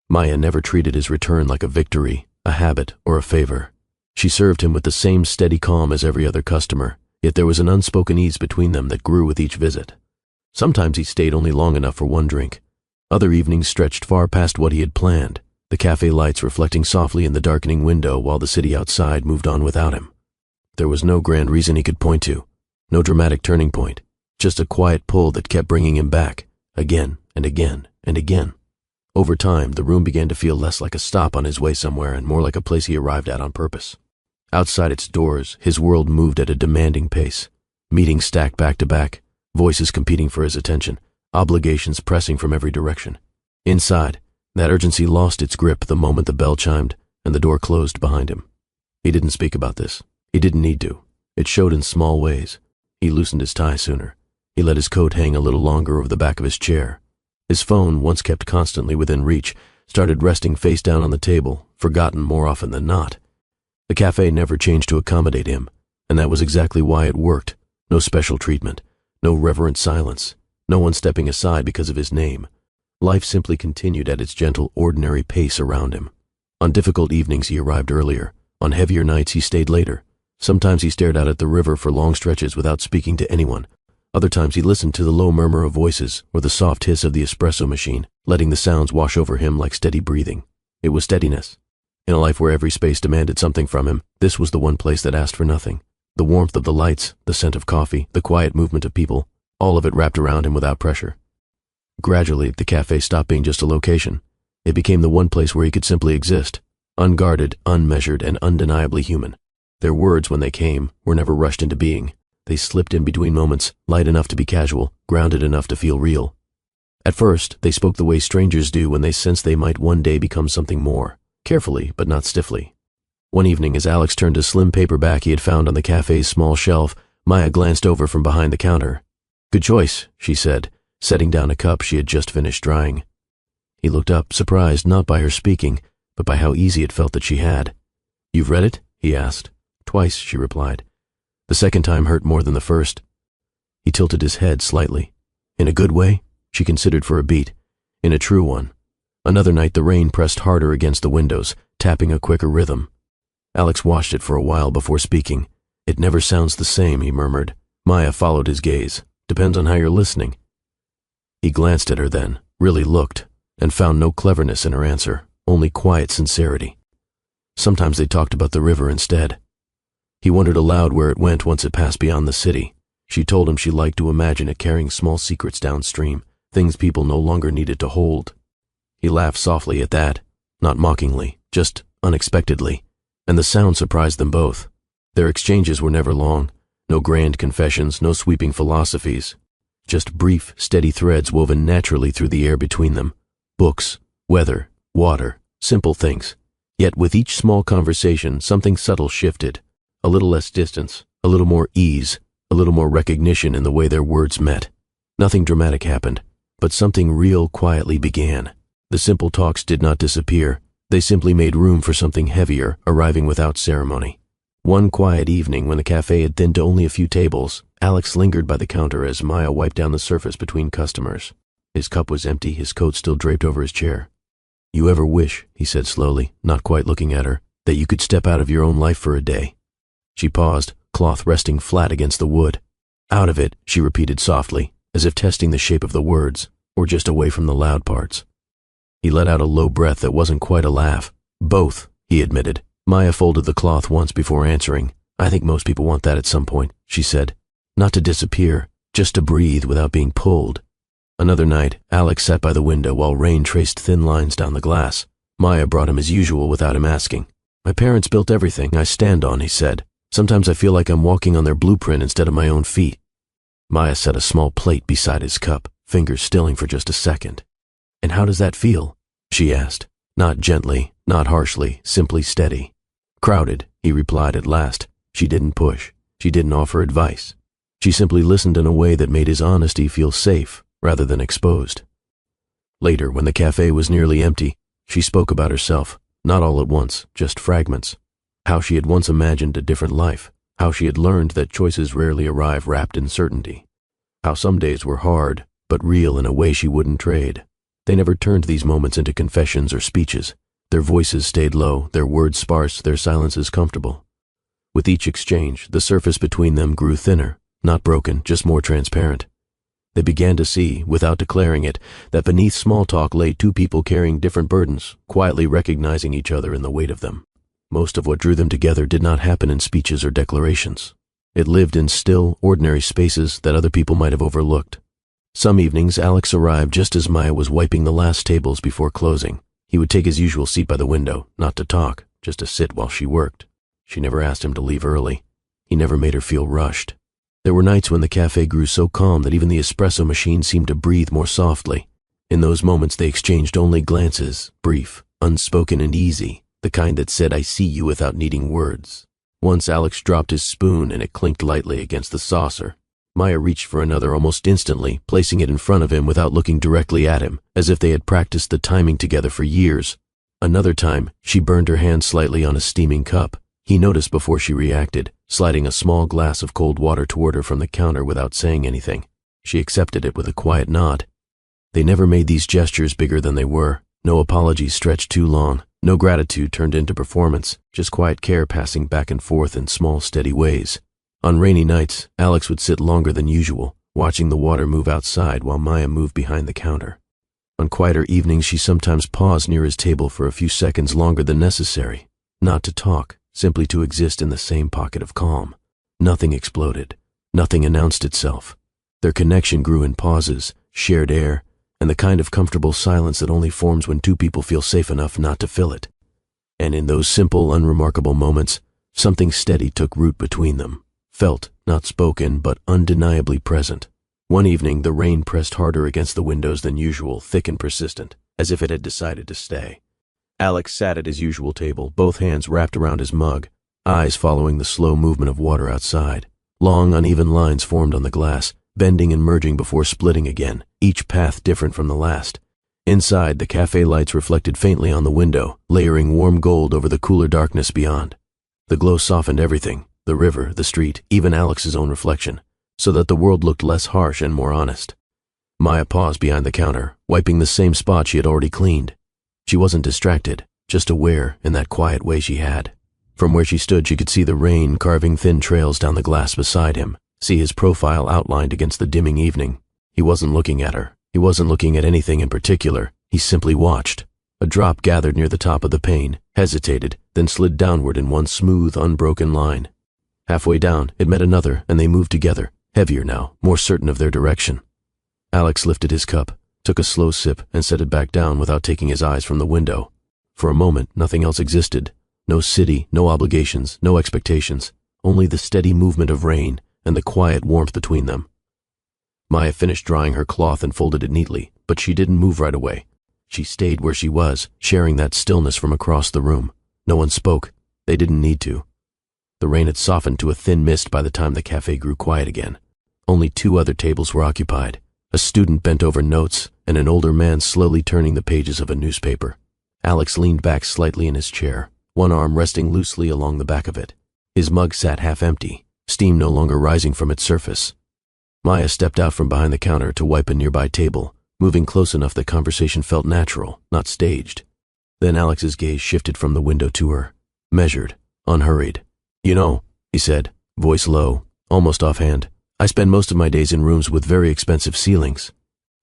Maya never treated his return like a victory, a habit, or a favor. She served him with the same steady calm as every other customer, yet there was an unspoken ease between them that grew with each visit. Sometimes he stayed only long enough for one drink. Other evenings stretched far past what he had planned, the cafe lights reflecting softly in the darkening window while the city outside moved on without him. There was no grand reason he could point to, no dramatic turning point, just a quiet pull that kept bringing him back, again and again and again. Over time, the room began to feel less like a stop on his way somewhere and more like a place he arrived at on purpose. Outside its doors, his world moved at a demanding pace. Meetings stacked back to back, voices competing for his attention, obligations pressing from every direction. Inside, that urgency lost its grip the moment the bell chimed and the door closed behind him. He didn't speak about this. He didn't need to. It showed in small ways. He loosened his tie sooner. He let his coat hang a little longer over the back of his chair. His phone, once kept constantly within reach, started resting face down on the table, forgotten more often than not. The cafe never changed to accommodate him, and that was exactly why it worked. No special treatment, no reverent silence, no one stepping aside because of his name. Life simply continued at its gentle, ordinary pace around him. On difficult evenings he arrived earlier. On heavier nights he stayed later. Sometimes he stared out at the river for long stretches without speaking to anyone. Other times he listened to the low murmur of voices or the soft hiss of the espresso machine, letting the sounds wash over him like steady breathing. It was steadiness. In a life where every space demanded something from him, this was the one place that asked for nothing. The warmth of the lights, the scent of coffee, the quiet movement of people, all of it wrapped around him without pressure. Gradually, the cafe stopped being just a location. It became the one place where he could simply exist, unguarded, unmeasured, and undeniably human. Their words, when they came, were never rushed into being. They slipped in between moments, light enough to be casual, grounded enough to feel real. At first, they spoke the way strangers do when they sense they might one day become something more, carefully but not stiffly. One evening, as Alex turned a slim paperback he had found on the cafe's small shelf, Maya glanced over from behind the counter. "Good choice," she said, setting down a cup she had just finished drying. He looked up, surprised not by her speaking, but by how easy it felt that she had. "You've read it?" he asked. "Twice," she replied. The second time hurt more than the first. He tilted his head slightly. In a good way? She considered for a beat. In a true one. Another night the rain pressed harder against the windows, tapping a quicker rhythm. Alex watched it for a while before speaking. "It never sounds the same," he murmured. Maya followed his gaze. "Depends on how you're listening." He glanced at her then, really looked, and found no cleverness in her answer, only quiet sincerity. Sometimes they talked about the river instead. He wondered aloud where it went once it passed beyond the city. She told him she liked to imagine it carrying small secrets downstream, things people no longer needed to hold. He laughed softly at that, not mockingly, just unexpectedly, and the sound surprised them both. Their exchanges were never long, no grand confessions, no sweeping philosophies, just brief, steady threads woven naturally through the air between them. Books, weather, water, simple things. Yet with each small conversation, something subtle shifted. A little less distance, a little more ease, a little more recognition in the way their words met. Nothing dramatic happened, but something real quietly began. The simple talks did not disappear. They simply made room for something heavier, arriving without ceremony. One quiet evening, when the cafe had thinned to only a few tables, Alex lingered by the counter as Maya wiped down the surface between customers. His cup was empty, his coat still draped over his chair. "You ever wish," he said slowly, not quite looking at her, "that you could step out of your own life for a day?" She paused, cloth resting flat against the wood. "Out of it," she repeated softly, as if testing the shape of the words, or just away from the loud parts. He let out a low breath that wasn't quite a laugh. "Both," he admitted. Maya folded the cloth once before answering. "I think most people want that at some point," she said. "Not to disappear, just to breathe without being pulled." Another night, Alex sat by the window while rain traced thin lines down the glass. Maya brought him as usual without him asking. "My parents built everything I stand on," he said. "Sometimes I feel like I'm walking on their blueprint instead of my own feet." Maya set a small plate beside his cup, fingers stilling for just a second. "And how does that feel?" she asked. Not gently, not harshly, simply steady. Crowded, he replied at last. She didn't push. She didn't offer advice. She simply listened in a way that made his honesty feel safe rather than exposed. Later, when the cafe was nearly empty, she spoke about herself, not all at once, just fragments. How she had once imagined a different life, how she had learned that choices rarely arrive wrapped in certainty, how some days were hard, but real in a way she wouldn't trade. They never turned these moments into confessions or speeches. Their voices stayed low, their words sparse, their silences comfortable. With each exchange, the surface between them grew thinner, not broken, just more transparent. They began to see, without declaring it, that beneath small talk lay two people carrying different burdens, quietly recognizing each other in the weight of them. Most of what drew them together did not happen in speeches or declarations. It lived in still, ordinary spaces that other people might have overlooked. Some evenings, Alex arrived just as Maya was wiping the last tables before closing. He would take his usual seat by the window, not to talk, just to sit while she worked. She never asked him to leave early. He never made her feel rushed. There were nights when the cafe grew so calm that even the espresso machine seemed to breathe more softly. In those moments they exchanged only glances, brief, unspoken and easy, the kind that said, "I see you," without needing words. Once Alex dropped his spoon and it clinked lightly against the saucer. Maya reached for another almost instantly, placing it in front of him without looking directly at him, as if they had practiced the timing together for years. Another time, she burned her hand slightly on a steaming cup. He noticed before she reacted, sliding a small glass of cold water toward her from the counter without saying anything. She accepted it with a quiet nod. They never made these gestures bigger than they were. No apologies stretched too long. No gratitude turned into performance. Just quiet care passing back and forth in small, steady ways. On rainy nights, Alex would sit longer than usual, watching the water move outside while Maya moved behind the counter. On quieter evenings, she sometimes paused near his table for a few seconds longer than necessary. Not to talk, simply to exist in the same pocket of calm. Nothing exploded. Nothing announced itself. Their connection grew in pauses, shared air, and the kind of comfortable silence that only forms when two people feel safe enough not to fill it. And in those simple, unremarkable moments, something steady took root between them. Felt, not spoken, but undeniably present. One evening, the rain pressed harder against the windows than usual, thick and persistent, as if it had decided to stay. Alex sat at his usual table, both hands wrapped around his mug, eyes following the slow movement of water outside. Long, uneven lines formed on the glass, bending and merging before splitting again, each path different from the last. Inside, the cafe lights reflected faintly on the window, layering warm gold over the cooler darkness beyond. The glow softened everything, the river, the street, even Alex's own reflection, so that the world looked less harsh and more honest. Maya paused behind the counter, wiping the same spot she had already cleaned. She wasn't distracted, just aware in that quiet way she had. From where she stood, she could see the rain carving thin trails down the glass beside him, see his profile outlined against the dimming evening. He wasn't looking at her. He wasn't looking at anything in particular. He simply watched. A drop gathered near the top of the pane, hesitated, then slid downward in one smooth, unbroken line. Halfway down, it met another, and they moved together, heavier now, more certain of their direction. Alex lifted his cup, took a slow sip, and set it back down without taking his eyes from the window. For a moment, nothing else existed. No city, no obligations, no expectations, only the steady movement of rain and the quiet warmth between them. Maya finished drying her cloth and folded it neatly, but she didn't move right away. She stayed where she was, sharing that stillness from across the room. No one spoke. They didn't need to. The rain had softened to a thin mist by the time the cafe grew quiet again. Only 2 other tables were occupied. A student bent over notes, and an older man slowly turning the pages of a newspaper. Alex leaned back slightly in his chair, one arm resting loosely along the back of it. His mug sat half empty, steam no longer rising from its surface. Maya stepped out from behind the counter to wipe a nearby table, moving close enough that conversation felt natural, not staged. Then Alex's gaze shifted from the window to her, measured, unhurried. "You know," he said, voice low, almost offhand, "I spend most of my days in rooms with very expensive ceilings."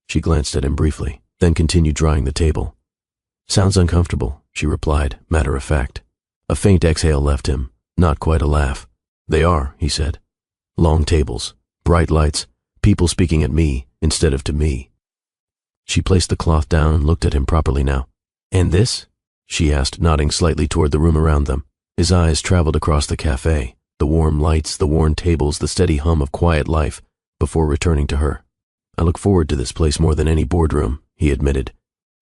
She glanced at him briefly, then continued drying the table. "Sounds uncomfortable," she replied, matter of fact. A faint exhale left him, not quite a laugh. "They are," he said. "Long tables, bright lights, people speaking at me instead of to me." She placed the cloth down and looked at him properly now. "And this?" she asked, nodding slightly toward the room around them. His eyes traveled across the cafe, the warm lights, the worn tables, the steady hum of quiet life, before returning to her. "I look forward to this place more than any boardroom," he admitted.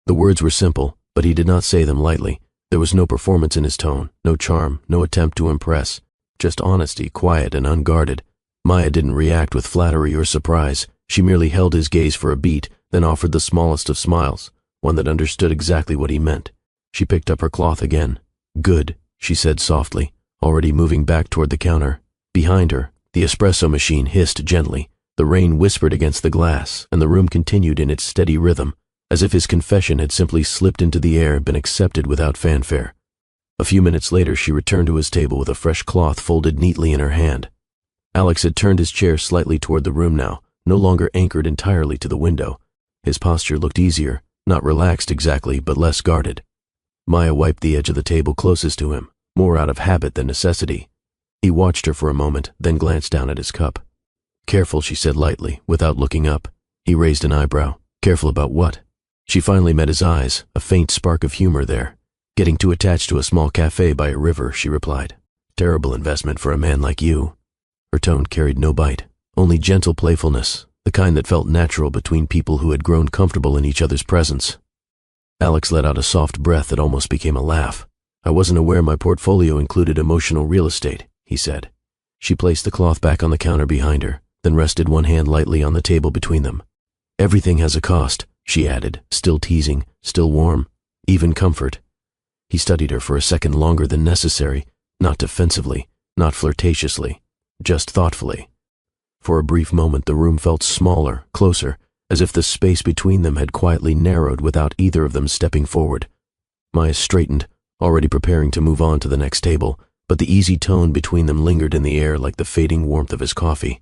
The words were simple, but he did not say them lightly. There was no performance in his tone, no charm, no attempt to impress, just honesty, quiet and unguarded. Maya didn't react with flattery or surprise. She merely held his gaze for a beat, then offered the smallest of smiles, one that understood exactly what he meant. She picked up her cloth again. "Good," she said softly, already moving back toward the counter. Behind her, the espresso machine hissed gently. The rain whispered against the glass, and the room continued in its steady rhythm, as if his confession had simply slipped into the air and been accepted without fanfare. A few minutes later, she returned to his table with a fresh cloth folded neatly in her hand. Alex had turned his chair slightly toward the room now, no longer anchored entirely to the window. His posture looked easier, not relaxed exactly, but less guarded. Maya wiped the edge of the table closest to him, more out of habit than necessity. He watched her for a moment, then glanced down at his cup. "Careful," she said lightly, without looking up. He raised an eyebrow. "Careful about what?" She finally met his eyes, a faint spark of humor there. "Getting too attached to a small cafe by a river," she replied. "Terrible investment for a man like you." Her tone carried no bite, only gentle playfulness, the kind that felt natural between people who had grown comfortable in each other's presence. Alex let out a soft breath that almost became a laugh. "I wasn't aware my portfolio included emotional real estate," he said. She placed the cloth back on the counter behind her, then rested one hand lightly on the table between them. "Everything has a cost," she added, still teasing, still warm, even comfort. He studied her for a second longer than necessary, not defensively, not flirtatiously, just thoughtfully. For a brief moment the room felt smaller, closer, as if the space between them had quietly narrowed without either of them stepping forward. Maya straightened, already preparing to move on to the next table, but the easy tone between them lingered in the air like the fading warmth of his coffee.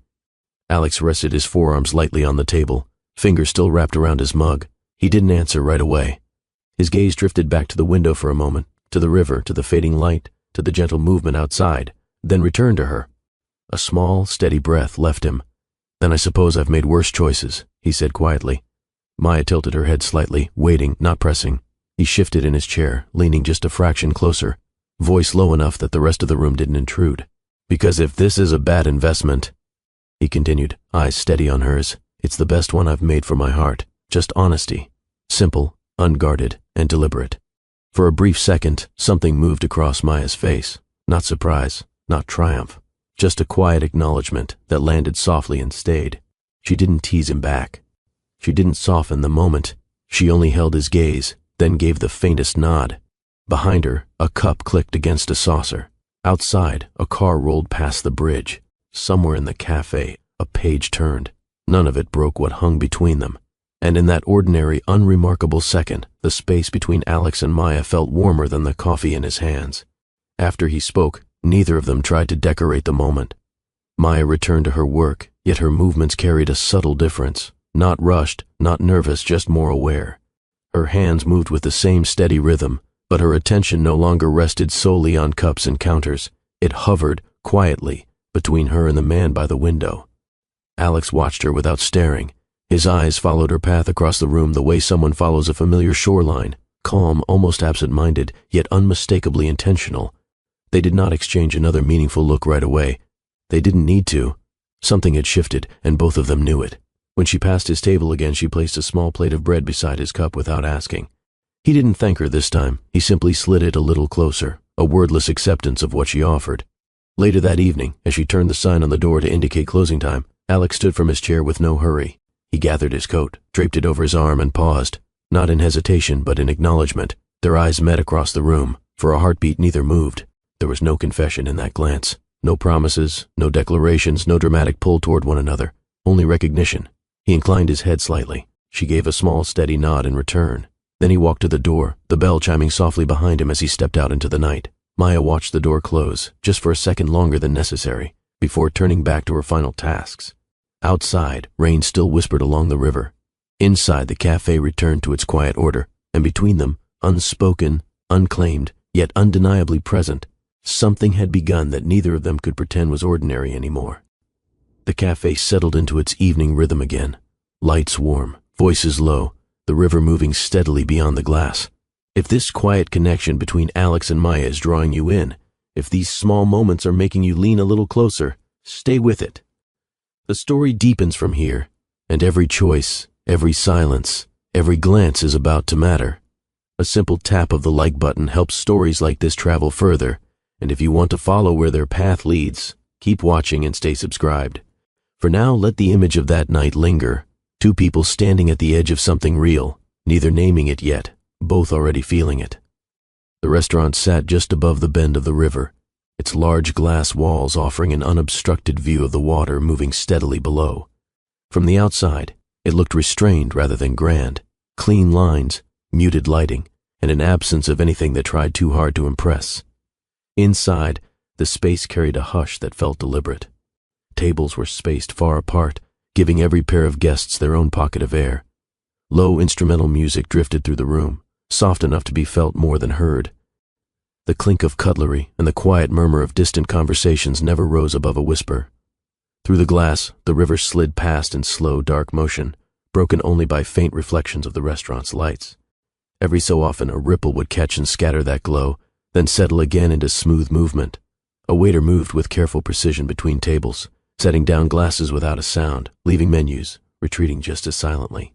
Alex rested his forearms lightly on the table, fingers still wrapped around his mug. He didn't answer right away. His gaze drifted back to the window for a moment, to the river, to the fading light, to the gentle movement outside, then returned to her. A small, steady breath left him. "Then I suppose I've made worse choices," he said quietly. Maya tilted her head slightly, waiting, not pressing. He shifted in his chair, leaning just a fraction closer, voice low enough that the rest of the room didn't intrude. "Because if this is a bad investment," he continued, eyes steady on hers, "it's the best one I've made for my heart. Just honesty. Simple, unguarded, and deliberate." For a brief second, something moved across Maya's face. Not surprise, not triumph, just a quiet acknowledgement that landed softly and stayed. She didn't tease him back. She didn't soften the moment. She only held his gaze, then gave the faintest nod. Behind her, a cup clicked against a saucer. Outside, a car rolled past the bridge. Somewhere in the cafe, a page turned. None of it broke what hung between them. And in that ordinary, unremarkable second, the space between Alex and Maya felt warmer than the coffee in his hands. After he spoke, neither of them tried to decorate the moment. Maya returned to her work, yet her movements carried a subtle difference. Not rushed, not nervous, just more aware. Her hands moved with the same steady rhythm, but her attention no longer rested solely on cups and counters. It hovered, quietly, between her and the man by the window. Alex watched her without staring. His eyes followed her path across the room the way someone follows a familiar shoreline, calm, almost absent-minded, yet unmistakably intentional. They did not exchange another meaningful look right away. They didn't need to. Something had shifted, and both of them knew it. When she passed his table again, she placed a small plate of bread beside his cup without asking. He didn't thank her this time. He simply slid it a little closer, a wordless acceptance of what she offered. Later that evening, as she turned the sign on the door to indicate closing time, Alex stood from his chair with no hurry. He gathered his coat, draped it over his arm, and paused, not in hesitation but in acknowledgement. Their eyes met across the room. For a heartbeat, neither moved. There was no confession in that glance. No promises, no declarations, no dramatic pull toward one another. Only recognition. He inclined his head slightly. She gave a small, steady nod in return. Then he walked to the door, the bell chiming softly behind him as he stepped out into the night. Maya watched the door close, just for a second longer than necessary, before turning back to her final tasks. Outside, rain still whispered along the river. Inside, the cafe returned to its quiet order, and between them, unspoken, unclaimed, yet undeniably present, something had begun that neither of them could pretend was ordinary anymore. The cafe settled into its evening rhythm again. Lights warm, voices low, the river moving steadily beyond the glass. If this quiet connection between Alex and Maya is drawing you in, if these small moments are making you lean a little closer, stay with it. The story deepens from here, and every choice, every silence, every glance is about to matter. A simple tap of the like button helps stories like this travel further, and if you want to follow where their path leads, keep watching and stay subscribed. For now, let the image of that night linger. Two people standing at the edge of something real, neither naming it yet, both already feeling it. The restaurant sat just above the bend of the river, its large glass walls offering an unobstructed view of the water moving steadily below. From the outside, it looked restrained rather than grand, clean lines, muted lighting, and an absence of anything that tried too hard to impress. Inside, the space carried a hush that felt deliberate. Tables were spaced far apart, giving every pair of guests their own pocket of air. Low instrumental music drifted through the room, soft enough to be felt more than heard. The clink of cutlery and the quiet murmur of distant conversations never rose above a whisper. Through the glass, the river slid past in slow, dark motion, broken only by faint reflections of the restaurant's lights. Every so often, a ripple would catch and scatter that glow, then settle again into smooth movement. A waiter moved with careful precision between tables, setting down glasses without a sound, leaving menus, retreating just as silently.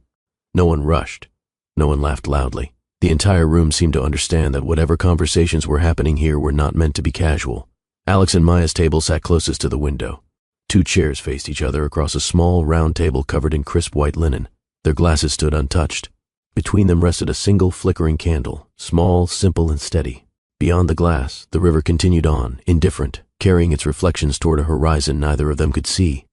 No one rushed. No one laughed loudly. The entire room seemed to understand that whatever conversations were happening here were not meant to be casual. Alex and Maya's table sat closest to the window. Two chairs faced each other across a small, round table covered in crisp white linen. Their glasses stood untouched. Between them rested a single flickering candle, small, simple, and steady. Beyond the glass, the river continued on, indifferent, carrying its reflections toward a horizon neither of them could see.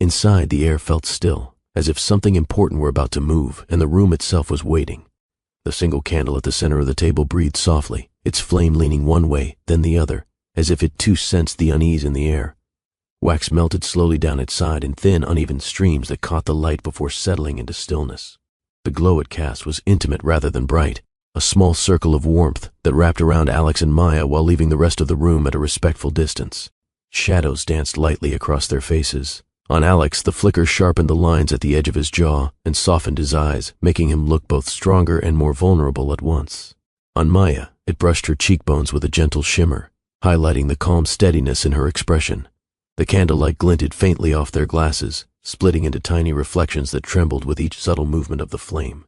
Inside, the air felt still, as if something important were about to move, and the room itself was waiting. The single candle at the center of the table breathed softly, its flame leaning one way, then the other, as if it too sensed the unease in the air. Wax melted slowly down its side in thin, uneven streams that caught the light before settling into stillness. The glow it cast was intimate rather than bright, a small circle of warmth that wrapped around Alex and Maya while leaving the rest of the room at a respectful distance. Shadows danced lightly across their faces. On Alex, the flicker sharpened the lines at the edge of his jaw and softened his eyes, making him look both stronger and more vulnerable at once. On Maya, it brushed her cheekbones with a gentle shimmer, highlighting the calm steadiness in her expression. The candlelight glinted faintly off their glasses, splitting into tiny reflections that trembled with each subtle movement of the flame.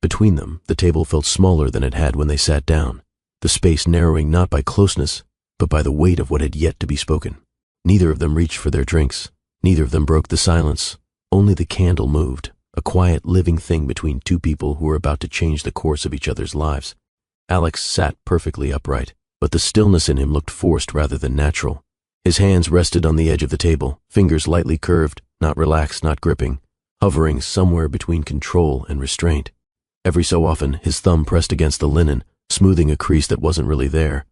Between them, the table felt smaller than it had when they sat down, the space narrowing not by closeness, but by the weight of what had yet to be spoken. Neither of them reached for their drinks. Neither of them broke the silence. Only the candle moved, a quiet, living thing between two people who were about to change the course of each other's lives. Alex sat perfectly upright, but the stillness in him looked forced rather than natural. His hands rested on the edge of the table, fingers lightly curved, not relaxed, not gripping, hovering somewhere between control and restraint. Every so often, his thumb pressed against the linen, smoothing a crease that wasn't really there.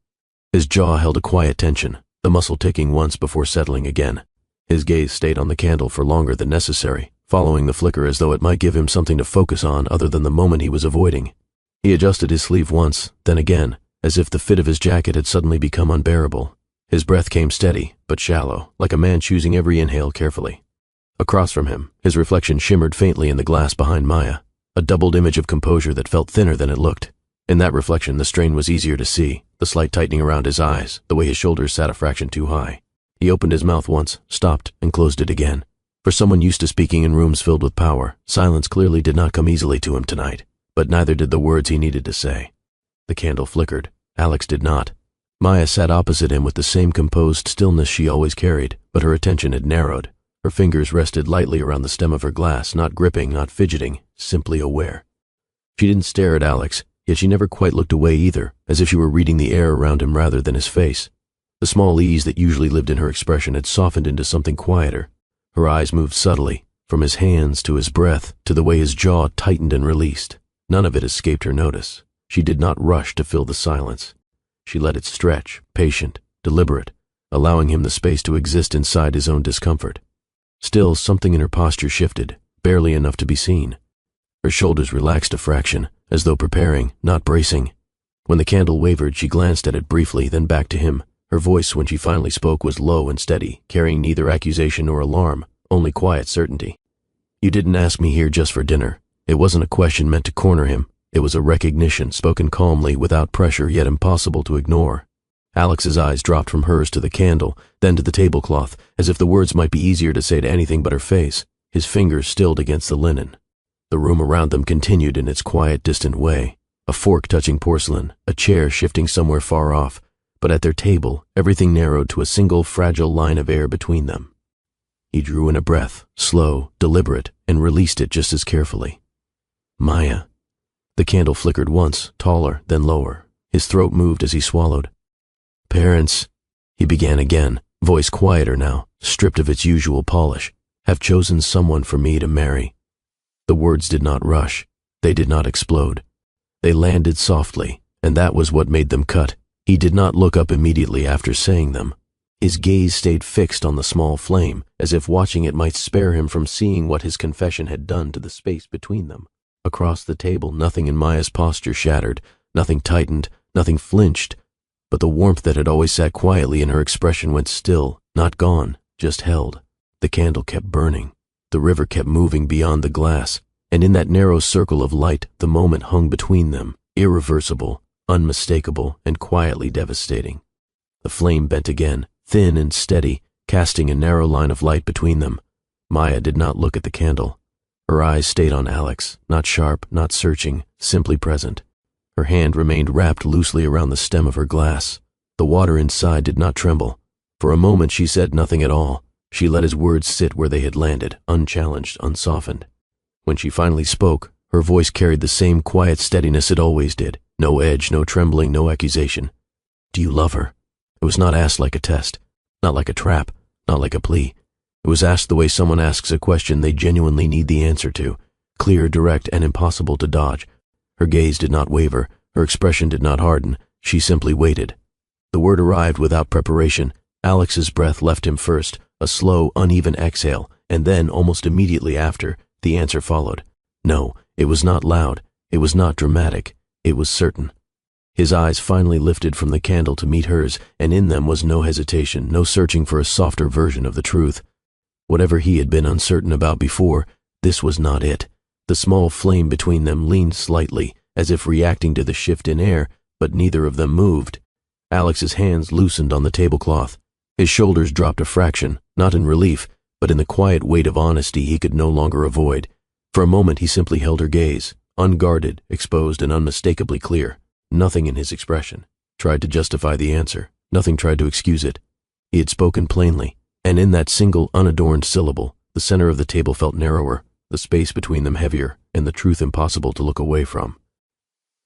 His jaw held a quiet tension, the muscle ticking once before settling again. His gaze stayed on the candle for longer than necessary, following the flicker as though it might give him something to focus on other than the moment he was avoiding. He adjusted his sleeve once, then again, as if the fit of his jacket had suddenly become unbearable. His breath came steady, but shallow, like a man choosing every inhale carefully. Across from him, his reflection shimmered faintly in the glass behind Maya, a doubled image of composure that felt thinner than it looked. In that reflection, the strain was easier to see, the slight tightening around his eyes, the way his shoulders sat a fraction too high. He opened his mouth once, stopped, and closed it again. For someone used to speaking in rooms filled with power, silence clearly did not come easily to him tonight, but neither did the words he needed to say. The candle flickered. Alex did not. Maya sat opposite him with the same composed stillness she always carried, but her attention had narrowed. Her fingers rested lightly around the stem of her glass, not gripping, not fidgeting, simply aware. She didn't stare at Alex, yet she never quite looked away either, as if she were reading the air around him rather than his face. The small ease that usually lived in her expression had softened into something quieter. Her eyes moved subtly, from his hands to his breath, to the way his jaw tightened and released. None of it escaped her notice. She did not rush to fill the silence. She let it stretch, patient, deliberate, allowing him the space to exist inside his own discomfort. Still, something in her posture shifted, barely enough to be seen. Her shoulders relaxed a fraction, as though preparing, not bracing. When the candle wavered, she glanced at it briefly, then back to him. Her voice, when she finally spoke, was low and steady, carrying neither accusation nor alarm, only quiet certainty. "You didn't ask me here just for dinner." It wasn't a question meant to corner him. It was a recognition, spoken calmly, without pressure, yet impossible to ignore. Alex's eyes dropped from hers to the candle, then to the tablecloth, as if the words might be easier to say to anything but her face. His fingers stilled against the linen. The room around them continued in its quiet, distant way. A fork touching porcelain, a chair shifting somewhere far off, but at their table, everything narrowed to a single fragile line of air between them. He drew in a breath, slow, deliberate, and released it just as carefully. Maya. The candle flickered once, taller, then lower. His throat moved as he swallowed. Parents, he began again, voice quieter now, stripped of its usual polish, have chosen someone for me to marry. The words did not rush. They did not explode. They landed softly, and that was what made them cut. He did not look up immediately after saying them. His gaze stayed fixed on the small flame, as if watching it might spare him from seeing what his confession had done to the space between them. Across the table, nothing in Maya's posture shattered, nothing tightened, nothing flinched, but the warmth that had always sat quietly in her expression went still, not gone, just held. The candle kept burning. The river kept moving beyond the glass, and in that narrow circle of light, the moment hung between them, irreversible, unmistakable, and quietly devastating. The flame bent again, thin and steady, casting a narrow line of light between them. Maya did not look at the candle. Her eyes stayed on Alex, not sharp, not searching, simply present. Her hand remained wrapped loosely around the stem of her glass. The water inside did not tremble. For a moment she said nothing at all. She let his words sit where they had landed, unchallenged, unsoftened. When she finally spoke, her voice carried the same quiet steadiness it always did. No edge, no trembling, no accusation. Do you love her? It was not asked like a test, not like a trap, not like a plea. It was asked the way someone asks a question they genuinely need the answer to, clear, direct, and impossible to dodge. Her gaze did not waver, her expression did not harden, she simply waited. The word arrived without preparation. Alex's breath left him first, a slow, uneven exhale, and then, almost immediately after, the answer followed. No, it was not loud, it was not dramatic, it was certain. His eyes finally lifted from the candle to meet hers, and in them was no hesitation, no searching for a softer version of the truth. Whatever he had been uncertain about before, this was not it. The small flame between them leaned slightly, as if reacting to the shift in air, but neither of them moved. Alex's hands loosened on the tablecloth. His shoulders dropped a fraction, not in relief, but in the quiet weight of honesty he could no longer avoid. For a moment he simply held her gaze, unguarded, exposed, and unmistakably clear. Nothing in his expression tried to justify the answer. Nothing tried to excuse it. He had spoken plainly, and in that single unadorned syllable, the center of the table felt narrower, the space between them heavier, and the truth impossible to look away from.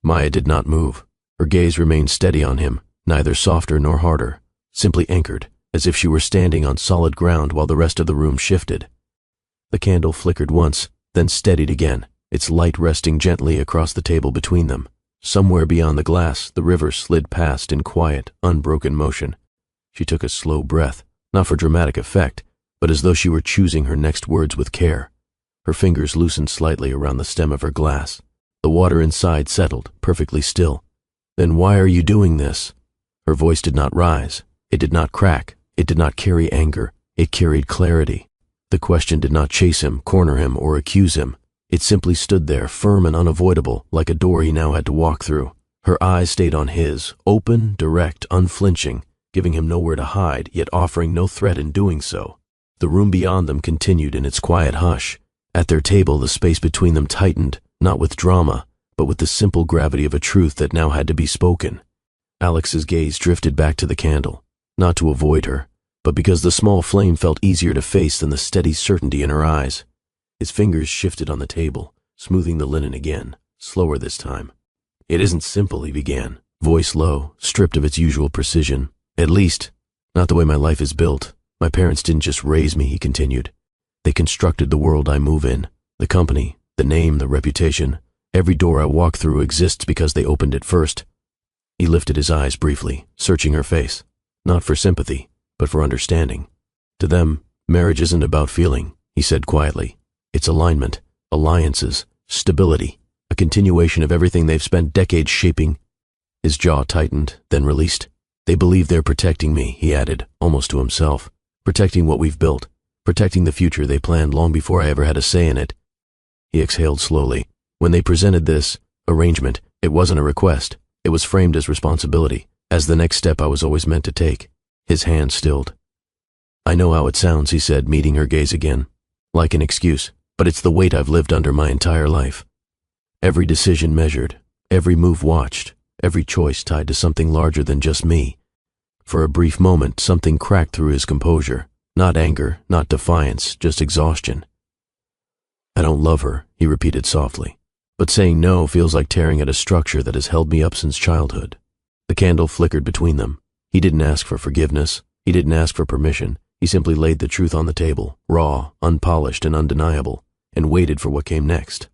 Maya did not move. Her gaze remained steady on him, neither softer nor harder, simply anchored, as if she were standing on solid ground while the rest of the room shifted. The candle flickered once, then steadied again, its light resting gently across the table between them. Somewhere beyond the glass, the river slid past in quiet, unbroken motion. She took a slow breath, not for dramatic effect, but as though she were choosing her next words with care. Her fingers loosened slightly around the stem of her glass. The water inside settled, perfectly still. Then why are you doing this? Her voice did not rise. It did not crack. It did not carry anger. It carried clarity. The question did not chase him, corner him, or accuse him. It simply stood there, firm and unavoidable, like a door he now had to walk through. Her eyes stayed on his, open, direct, unflinching, giving him nowhere to hide, yet offering no threat in doing so. The room beyond them continued in its quiet hush. At their table, the space between them tightened, not with drama, but with the simple gravity of a truth that now had to be spoken. Alex's gaze drifted back to the candle, not to avoid her, but because the small flame felt easier to face than the steady certainty in her eyes. His fingers shifted on the table, smoothing the linen again, slower this time. It isn't simple, he began, voice low, stripped of its usual precision. At least, not the way my life is built. My parents didn't just raise me, he continued. They constructed the world I move in, the company, the name, the reputation. Every door I walk through exists because they opened it first. He lifted his eyes briefly, searching her face, not for sympathy, but for understanding. To them, marriage isn't about feeling, he said quietly. It's alignment, alliances, stability, a continuation of everything they've spent decades shaping. His jaw tightened, then released. They believe they're protecting me, he added, almost to himself. Protecting what we've built, protecting the future they planned long before I ever had a say in it. He exhaled slowly. When they presented this arrangement, it wasn't a request. It was framed as responsibility, as the next step I was always meant to take. His hand stilled. I know how it sounds, he said, meeting her gaze again. Like an excuse, but it's the weight I've lived under my entire life. Every decision measured, every move watched, every choice tied to something larger than just me. For a brief moment, something cracked through his composure. Not anger, not defiance, just exhaustion. "I don't love her," he repeated softly. "But saying no feels like tearing at a structure that has held me up since childhood." The candle flickered between them. He didn't ask for forgiveness. He didn't ask for permission. He simply laid the truth on the table, raw, unpolished, and undeniable, and waited for what came next.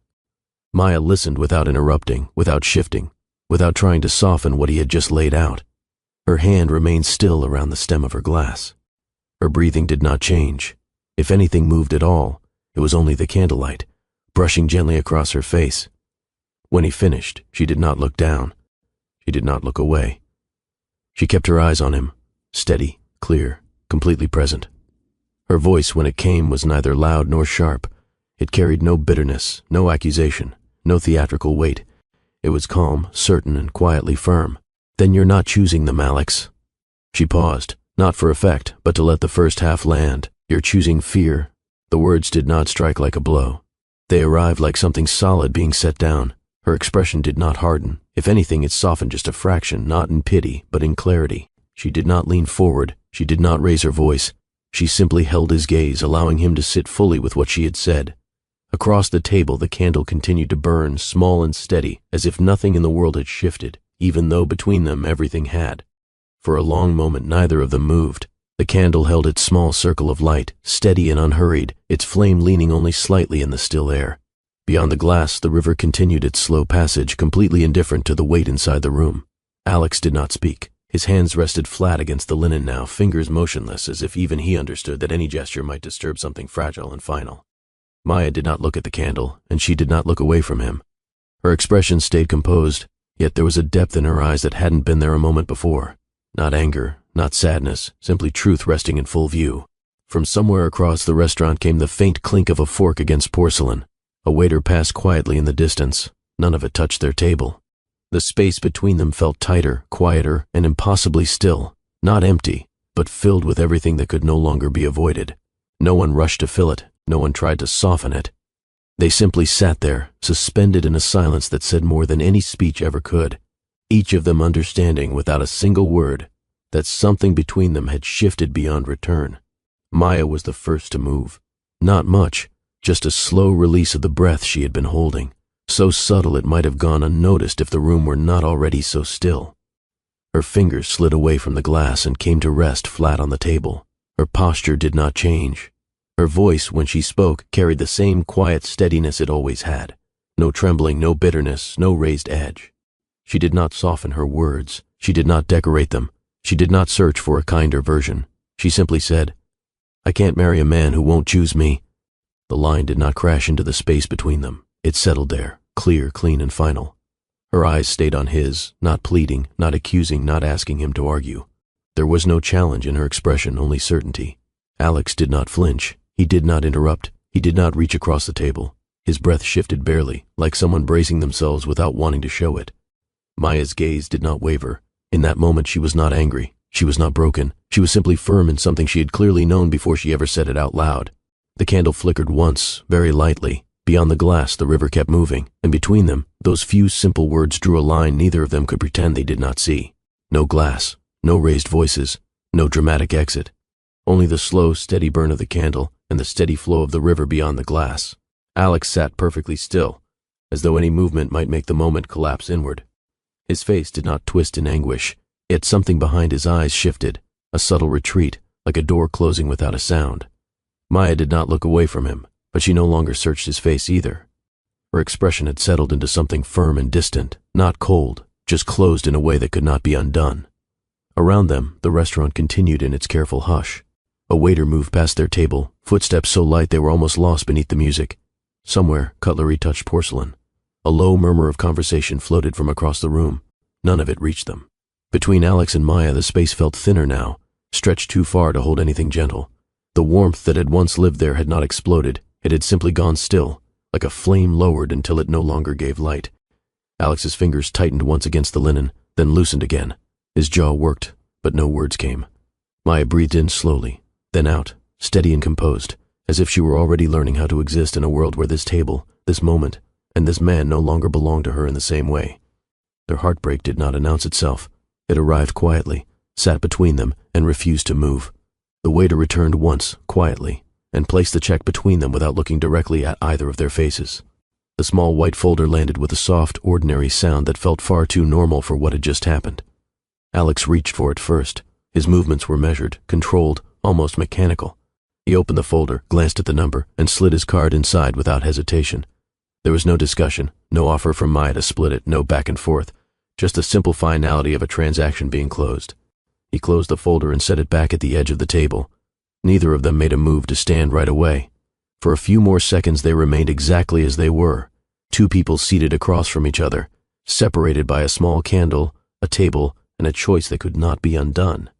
Maya listened without interrupting, without shifting, without trying to soften what he had just laid out. Her hand remained still around the stem of her glass. Her breathing did not change. If anything moved at all, it was only the candlelight, brushing gently across her face. When he finished, she did not look down. She did not look away. She kept her eyes on him, steady, clear, completely present. Her voice, when it came, was neither loud nor sharp. It carried no bitterness, no accusation, no theatrical weight. It was calm, certain, and quietly firm. "Then you're not choosing them, Alex." She paused, not for effect, but to let the first half land. "You're choosing fear." The words did not strike like a blow. They arrived like something solid being set down. Her expression did not harden. If anything, it softened just a fraction, not in pity, but in clarity. She did not lean forward. She did not raise her voice. She simply held his gaze, allowing him to sit fully with what she had said. Across the table, the candle continued to burn, small and steady, as if nothing in the world had shifted, even though between them everything had. For a long moment, neither of them moved. The candle held its small circle of light, steady and unhurried, its flame leaning only slightly in the still air. Beyond the glass, the river continued its slow passage, completely indifferent to the weight inside the room. Alex did not speak. His hands rested flat against the linen now, fingers motionless, as if even he understood that any gesture might disturb something fragile and final. Maya did not look at the candle, and she did not look away from him. Her expression stayed composed, yet there was a depth in her eyes that hadn't been there a moment before. Not anger, not sadness, simply truth resting in full view. From somewhere across the restaurant came the faint clink of a fork against porcelain. A waiter passed quietly in the distance. None of it touched their table. The space between them felt tighter, quieter, and impossibly still. Not empty, but filled with everything that could no longer be avoided. No one rushed to fill it. No one tried to soften it. They simply sat there, suspended in a silence that said more than any speech ever could. Each of them understanding, without a single word, that something between them had shifted beyond return. Maya was the first to move. Not much, just a slow release of the breath she had been holding, so subtle it might have gone unnoticed if the room were not already so still. Her fingers slid away from the glass and came to rest flat on the table. Her posture did not change. Her voice, when she spoke, carried the same quiet steadiness it always had. No trembling, no bitterness, no raised edge. She did not soften her words. She did not decorate them. She did not search for a kinder version. She simply said, "I can't marry a man who won't choose me." The line did not crash into the space between them. It settled there, clear, clean, and final. Her eyes stayed on his, not pleading, not accusing, not asking him to argue. There was no challenge in her expression, only certainty. Alex did not flinch. He did not interrupt. He did not reach across the table. His breath shifted barely, like someone bracing themselves without wanting to show it. Maya's gaze did not waver. In that moment, she was not angry. She was not broken. She was simply firm in something she had clearly known before she ever said it out loud. The candle flickered once, very lightly. Beyond the glass, the river kept moving, and between them, those few simple words drew a line neither of them could pretend they did not see. No glass, no raised voices, no dramatic exit. Only the slow, steady burn of the candle and the steady flow of the river beyond the glass. Alex sat perfectly still, as though any movement might make the moment collapse inward. His face did not twist in anguish, yet something behind his eyes shifted, a subtle retreat, like a door closing without a sound. Maya did not look away from him, but she no longer searched his face either. Her expression had settled into something firm and distant, not cold, just closed in a way that could not be undone. Around them, the restaurant continued in its careful hush. A waiter moved past their table, footsteps so light they were almost lost beneath the music. Somewhere, cutlery touched porcelain. A low murmur of conversation floated from across the room. None of it reached them. Between Alex and Maya, the space felt thinner now, stretched too far to hold anything gentle. The warmth that had once lived there had not exploded. It had simply gone still, like a flame lowered until it no longer gave light. Alex's fingers tightened once against the linen, then loosened again. His jaw worked, but no words came. Maya breathed in slowly, then out, steady and composed, as if she were already learning how to exist in a world where this table, this moment, and this man no longer belonged to her in the same way. Their heartbreak did not announce itself. It arrived quietly, sat between them, and refused to move. The waiter returned once, quietly, and placed the check between them without looking directly at either of their faces. The small white folder landed with a soft, ordinary sound that felt far too normal for what had just happened. Alex reached for it first. His movements were measured, controlled, almost mechanical. He opened the folder, glanced at the number, and slid his card inside without hesitation. There was no discussion, no offer from Maya to split it, no back and forth, just the simple finality of a transaction being closed. He closed the folder and set it back at the edge of the table. Neither of them made a move to stand right away. For a few more seconds they remained exactly as they were, two people seated across from each other, separated by a small candle, a table, and a choice that could not be undone.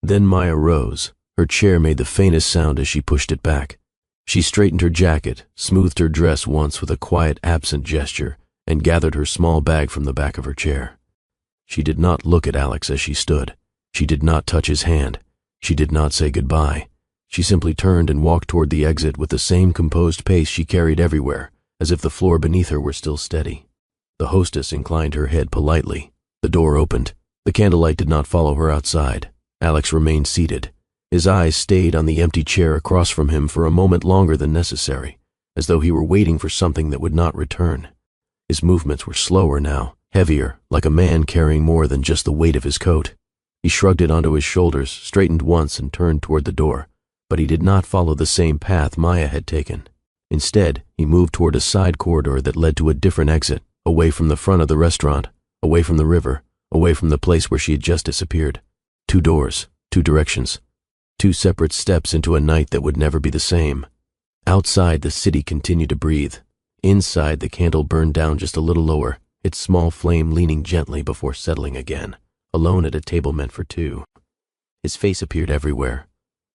Then Maya rose. Her chair made the faintest sound as she pushed it back. She straightened her jacket, smoothed her dress once with a quiet, absent gesture, and gathered her small bag from the back of her chair. She did not look at Alex as she stood. She did not touch his hand. She did not say goodbye. She simply turned and walked toward the exit with the same composed pace she carried everywhere, as if the floor beneath her were still steady. The hostess inclined her head politely. The door opened. The candlelight did not follow her outside. Alex remained seated. His eyes stayed on the empty chair across from him for a moment longer than necessary, as though he were waiting for something that would not return. His movements were slower now, heavier, like a man carrying more than just the weight of his coat. He shrugged it onto his shoulders, straightened once, and turned toward the door, but he did not follow the same path Maya had taken. Instead, he moved toward a side corridor that led to a different exit, away from the front of the restaurant, away from the river, away from the place where she had just disappeared. 2 doors, 2 directions, 2 separate steps into a night that would never be the same. Outside, the city continued to breathe. Inside, the candle burned down just a little lower, its small flame leaning gently before settling again, alone at a table meant for 2. His face appeared everywhere,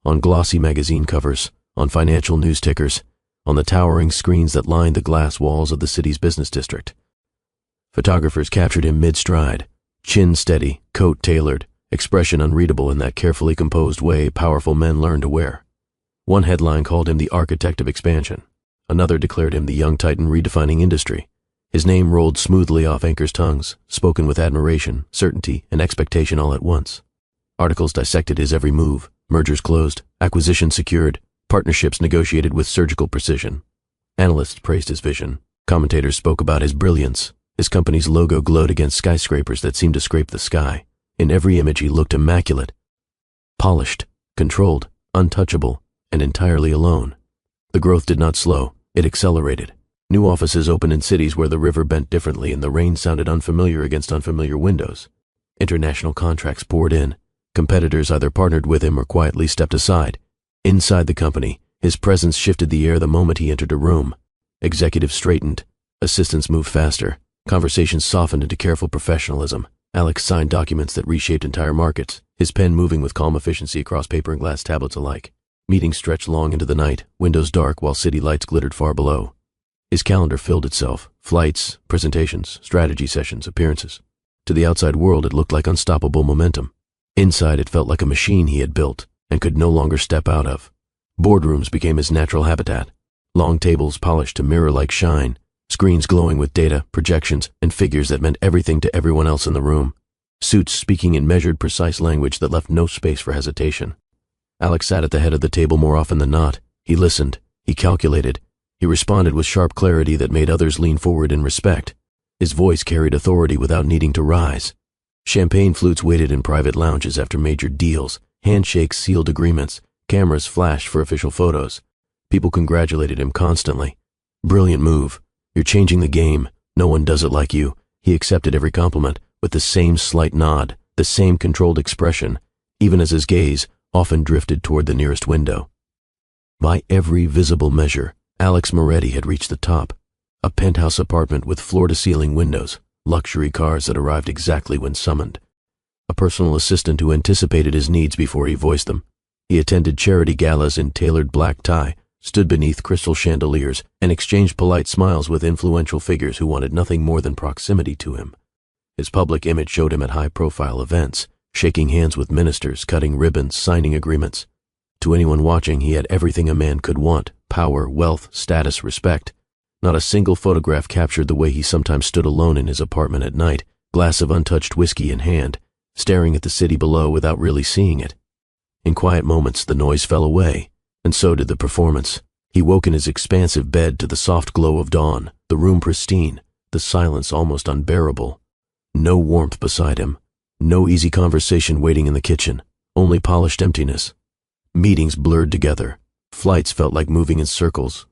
on glossy magazine covers, on financial news tickers, on the towering screens that lined the glass walls of the city's business district. Photographers captured him mid-stride, chin steady, coat tailored, expression unreadable in that carefully composed way powerful men learn to wear. One headline called him the architect of expansion. Another declared him the young titan redefining industry. His name rolled smoothly off anchors' tongues, spoken with admiration, certainty, and expectation all at once. Articles dissected his every move, mergers closed, acquisitions secured, partnerships negotiated with surgical precision. Analysts praised his vision. Commentators spoke about his brilliance. His company's logo glowed against skyscrapers that seemed to scrape the sky. In every image he looked immaculate, polished, controlled, untouchable, and entirely alone. The growth did not slow, it accelerated. New offices opened in cities where the river bent differently and the rain sounded unfamiliar against unfamiliar windows. International contracts poured in. Competitors either partnered with him or quietly stepped aside. Inside the company, his presence shifted the air the moment he entered a room. Executives straightened. Assistants moved faster. Conversations softened into careful professionalism. Alex signed documents that reshaped entire markets, his pen moving with calm efficiency across paper and glass tablets alike. Meetings stretched long into the night, windows dark while city lights glittered far below. His calendar filled itself, flights, presentations, strategy sessions, appearances. To the outside world it looked like unstoppable momentum. Inside it felt like a machine he had built and could no longer step out of. Boardrooms became his natural habitat. Long tables polished to mirror-like shine, screens glowing with data, projections, and figures that meant everything to everyone else in the room. Suits speaking in measured, precise language that left no space for hesitation. Alex sat at the head of the table more often than not. He listened. He calculated. He responded with sharp clarity that made others lean forward in respect. His voice carried authority without needing to rise. Champagne flutes waited in private lounges after major deals. Handshakes sealed agreements. Cameras flashed for official photos. People congratulated him constantly. Brilliant move. You're changing the game. No one does it like you. He accepted every compliment with the same slight nod, the same controlled expression, even as his gaze often drifted toward the nearest window. By every visible measure, Alex Moretti had reached the top. A penthouse apartment with floor-to-ceiling windows, luxury cars that arrived exactly when summoned. A personal assistant who anticipated his needs before he voiced them. He attended charity galas in tailored black tie, stood beneath crystal chandeliers, and exchanged polite smiles with influential figures who wanted nothing more than proximity to him. His public image showed him at high-profile events, shaking hands with ministers, cutting ribbons, signing agreements. To anyone watching, he had everything a man could want: power, wealth, status, respect. Not a single photograph captured the way he sometimes stood alone in his apartment at night, glass of untouched whiskey in hand, staring at the city below without really seeing it. In quiet moments, the noise fell away, and so did the performance. He woke in his expansive bed to the soft glow of dawn, the room pristine, the silence almost unbearable. No warmth beside him, no easy conversation waiting in the kitchen, only polished emptiness. Meetings blurred together. Flights felt like moving in circles.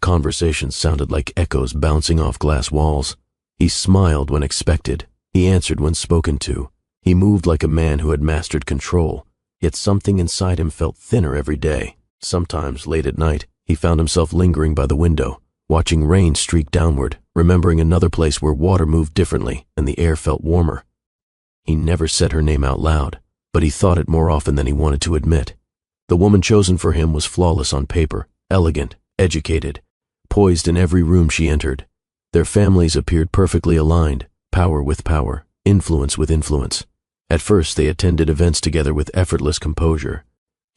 Conversations sounded like echoes bouncing off glass walls. He smiled when expected. He answered when spoken to. He moved like a man who had mastered control, yet something inside him felt thinner every day. Sometimes, late at night, he found himself lingering by the window, watching rain streak downward, remembering another place where water moved differently and the air felt warmer. He never said her name out loud, but he thought it more often than he wanted to admit. The woman chosen for him was flawless on paper, elegant, educated, poised in every room she entered. Their families appeared perfectly aligned, power with power, influence with influence. At first, they attended events together with effortless composure.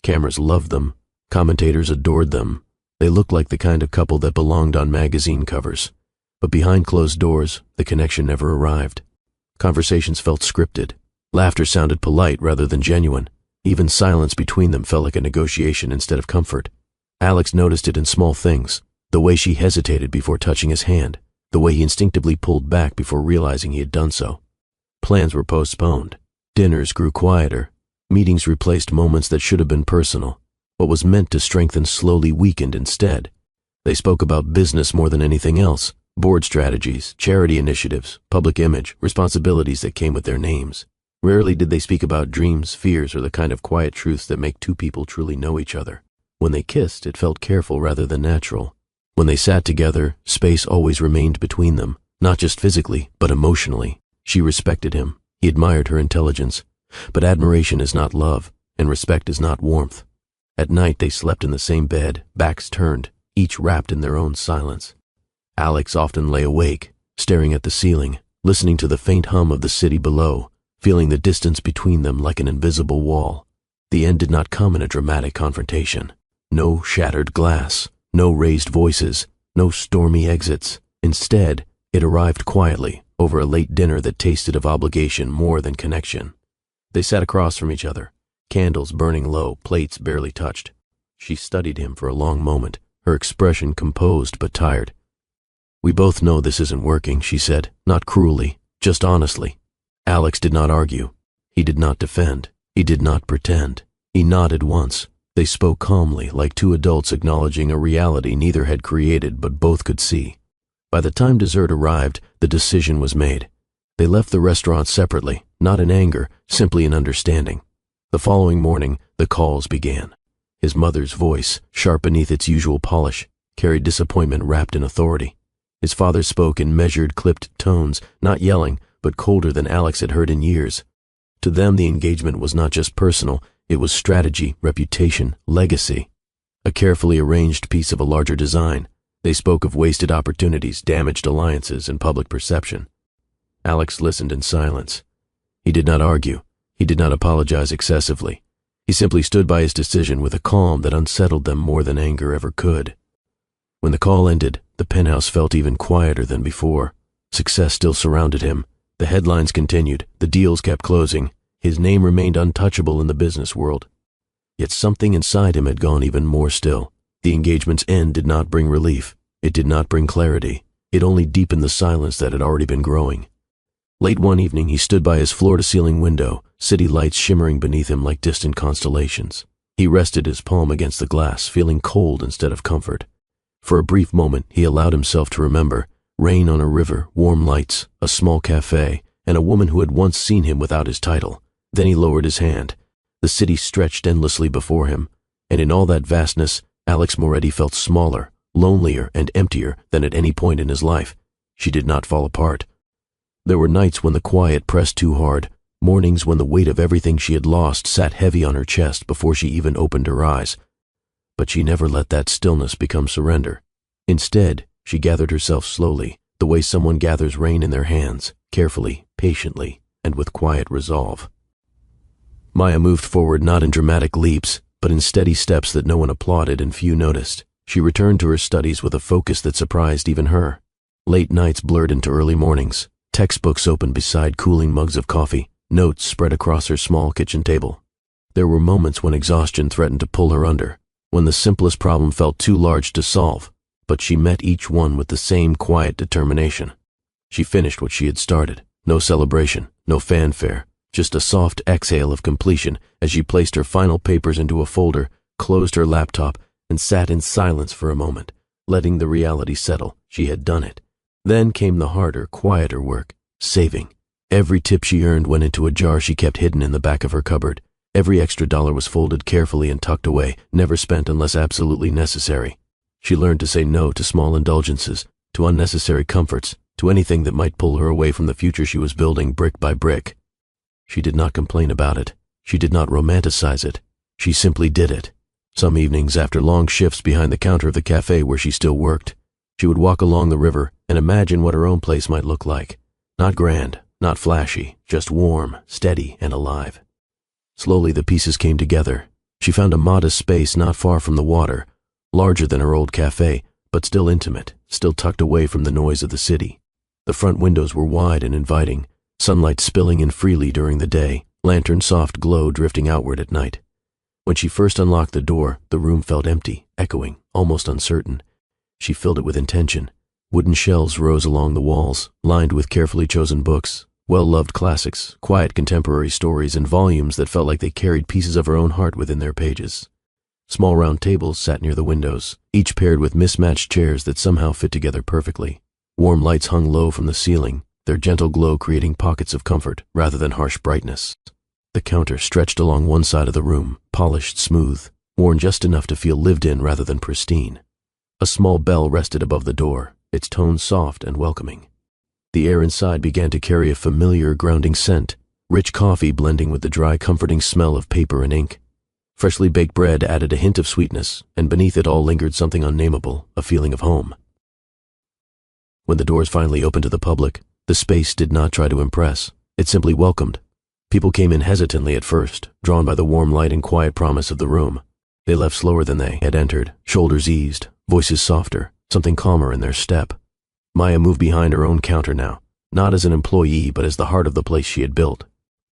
Cameras loved them. Commentators adored them. They looked like the kind of couple that belonged on magazine covers. But behind closed doors, the connection never arrived. Conversations felt scripted. Laughter sounded polite rather than genuine. Even silence between them felt like a negotiation instead of comfort. Alex noticed it in small things. The way she hesitated before touching his hand. The way he instinctively pulled back before realizing he had done so. Plans were postponed. Dinners grew quieter. Meetings replaced moments that should have been personal. What was meant to strengthen slowly weakened instead. They spoke about business more than anything else. Board strategies, charity initiatives, public image, responsibilities that came with their names. Rarely did they speak about dreams, fears, or the kind of quiet truths that make two people truly know each other. When they kissed, it felt careful rather than natural. When they sat together, space always remained between them, not just physically, but emotionally. She respected him. He admired her intelligence. But admiration is not love, and respect is not warmth. At night, they slept in the same bed, backs turned, each wrapped in their own silence. Alex often lay awake, staring at the ceiling, listening to the faint hum of the city below, feeling the distance between them like an invisible wall. The end did not come in a dramatic confrontation. No shattered glass, no raised voices, no stormy exits. Instead, it arrived quietly, over a late dinner that tasted of obligation more than connection. They sat across from each other, candles burning low, plates barely touched. She studied him for a long moment, her expression composed but tired. "We both know this isn't working," she said, not cruelly, just honestly. Alex did not argue. He did not defend. He did not pretend. He nodded once. They spoke calmly, like two adults acknowledging a reality neither had created but both could see. By the time dessert arrived, the decision was made. They left the restaurant separately, not in anger, simply in understanding. The following morning, the calls began. His mother's voice, sharp beneath its usual polish, carried disappointment wrapped in authority. His father spoke in measured, clipped tones, not yelling, but colder than Alex had heard in years. To them, the engagement was not just personal, it was strategy, reputation, legacy. A carefully arranged piece of a larger design. They spoke of wasted opportunities, damaged alliances, and public perception. Alex listened in silence. He did not argue. He did not apologize excessively. He simply stood by his decision with a calm that unsettled them more than anger ever could. When the call ended, the penthouse felt even quieter than before. Success still surrounded him. The headlines continued. The deals kept closing. His name remained untouchable in the business world. Yet something inside him had gone even more still. The engagement's end did not bring relief. It did not bring clarity. It only deepened the silence that had already been growing. Late one evening, he stood by his floor-to-ceiling window, city lights shimmering beneath him like distant constellations. He rested his palm against the glass, feeling cold instead of comfort. For a brief moment, he allowed himself to remember rain on a river, warm lights, a small cafe, and a woman who had once seen him without his title. Then he lowered his hand. The city stretched endlessly before him, and in all that vastness, Alex Moretti felt smaller, lonelier, and emptier than at any point in his life. She did not fall apart. There were nights when the quiet pressed too hard, mornings when the weight of everything she had lost sat heavy on her chest before she even opened her eyes. But she never let that stillness become surrender. Instead, she gathered herself slowly, the way someone gathers rain in their hands, carefully, patiently, and with quiet resolve. Maya moved forward not in dramatic leaps, but in steady steps that no one applauded and few noticed. She returned to her studies with a focus that surprised even her. Late nights blurred into early mornings. textbooks open beside cooling mugs of coffee, notes spread across her small kitchen table. There were moments when exhaustion threatened to pull her under, when the simplest problem felt too large to solve, but she met each one with the same quiet determination. She finished what she had started. No celebration, no fanfare, just a soft exhale of completion as she placed her final papers into a folder, closed her laptop, and sat in silence for a moment, letting the reality settle. She had done it. Then came the harder, quieter work, saving. Every tip she earned went into a jar she kept hidden in the back of her cupboard. Every extra dollar was folded carefully and tucked away, never spent unless absolutely necessary. She learned to say no to small indulgences, to unnecessary comforts, to anything that might pull her away from the future she was building brick by brick. She did not complain about it. She did not romanticize it. She simply did it. Some evenings, after long shifts behind the counter of the cafe where she still worked, she would walk along the river and imagine what her own place might look like. Not grand, not flashy, just warm, steady, and alive. Slowly the pieces came together. She found a modest space not far from the water, larger than her old cafe, but still intimate, still tucked away from the noise of the city. The front windows were wide and inviting, sunlight spilling in freely during the day, lantern soft glow drifting outward at night. When she first unlocked the door, the room felt empty, echoing, almost uncertain. She filled it with intention. Wooden shelves rose along the walls, lined with carefully chosen books, well-loved classics, quiet contemporary stories, and volumes that felt like they carried pieces of her own heart within their pages. Small round tables sat near the windows, each paired with mismatched chairs that somehow fit together perfectly. Warm lights hung low from the ceiling, their gentle glow creating pockets of comfort rather than harsh brightness. The counter stretched along one side of the room, polished smooth, worn just enough to feel lived in rather than pristine. A small bell rested above the door, its tone soft and welcoming. The air inside began to carry a familiar, grounding scent, rich coffee blending with the dry, comforting smell of paper and ink. Freshly baked bread added a hint of sweetness, and beneath it all lingered something unnameable, a feeling of home. When the doors finally opened to the public, the space did not try to impress. It simply welcomed. People came in hesitantly at first, drawn by the warm light and quiet promise of the room. They left slower than they had entered, shoulders eased, voices softer, something calmer in their step. Maya moved behind her own counter now, not as an employee but as the heart of the place she had built.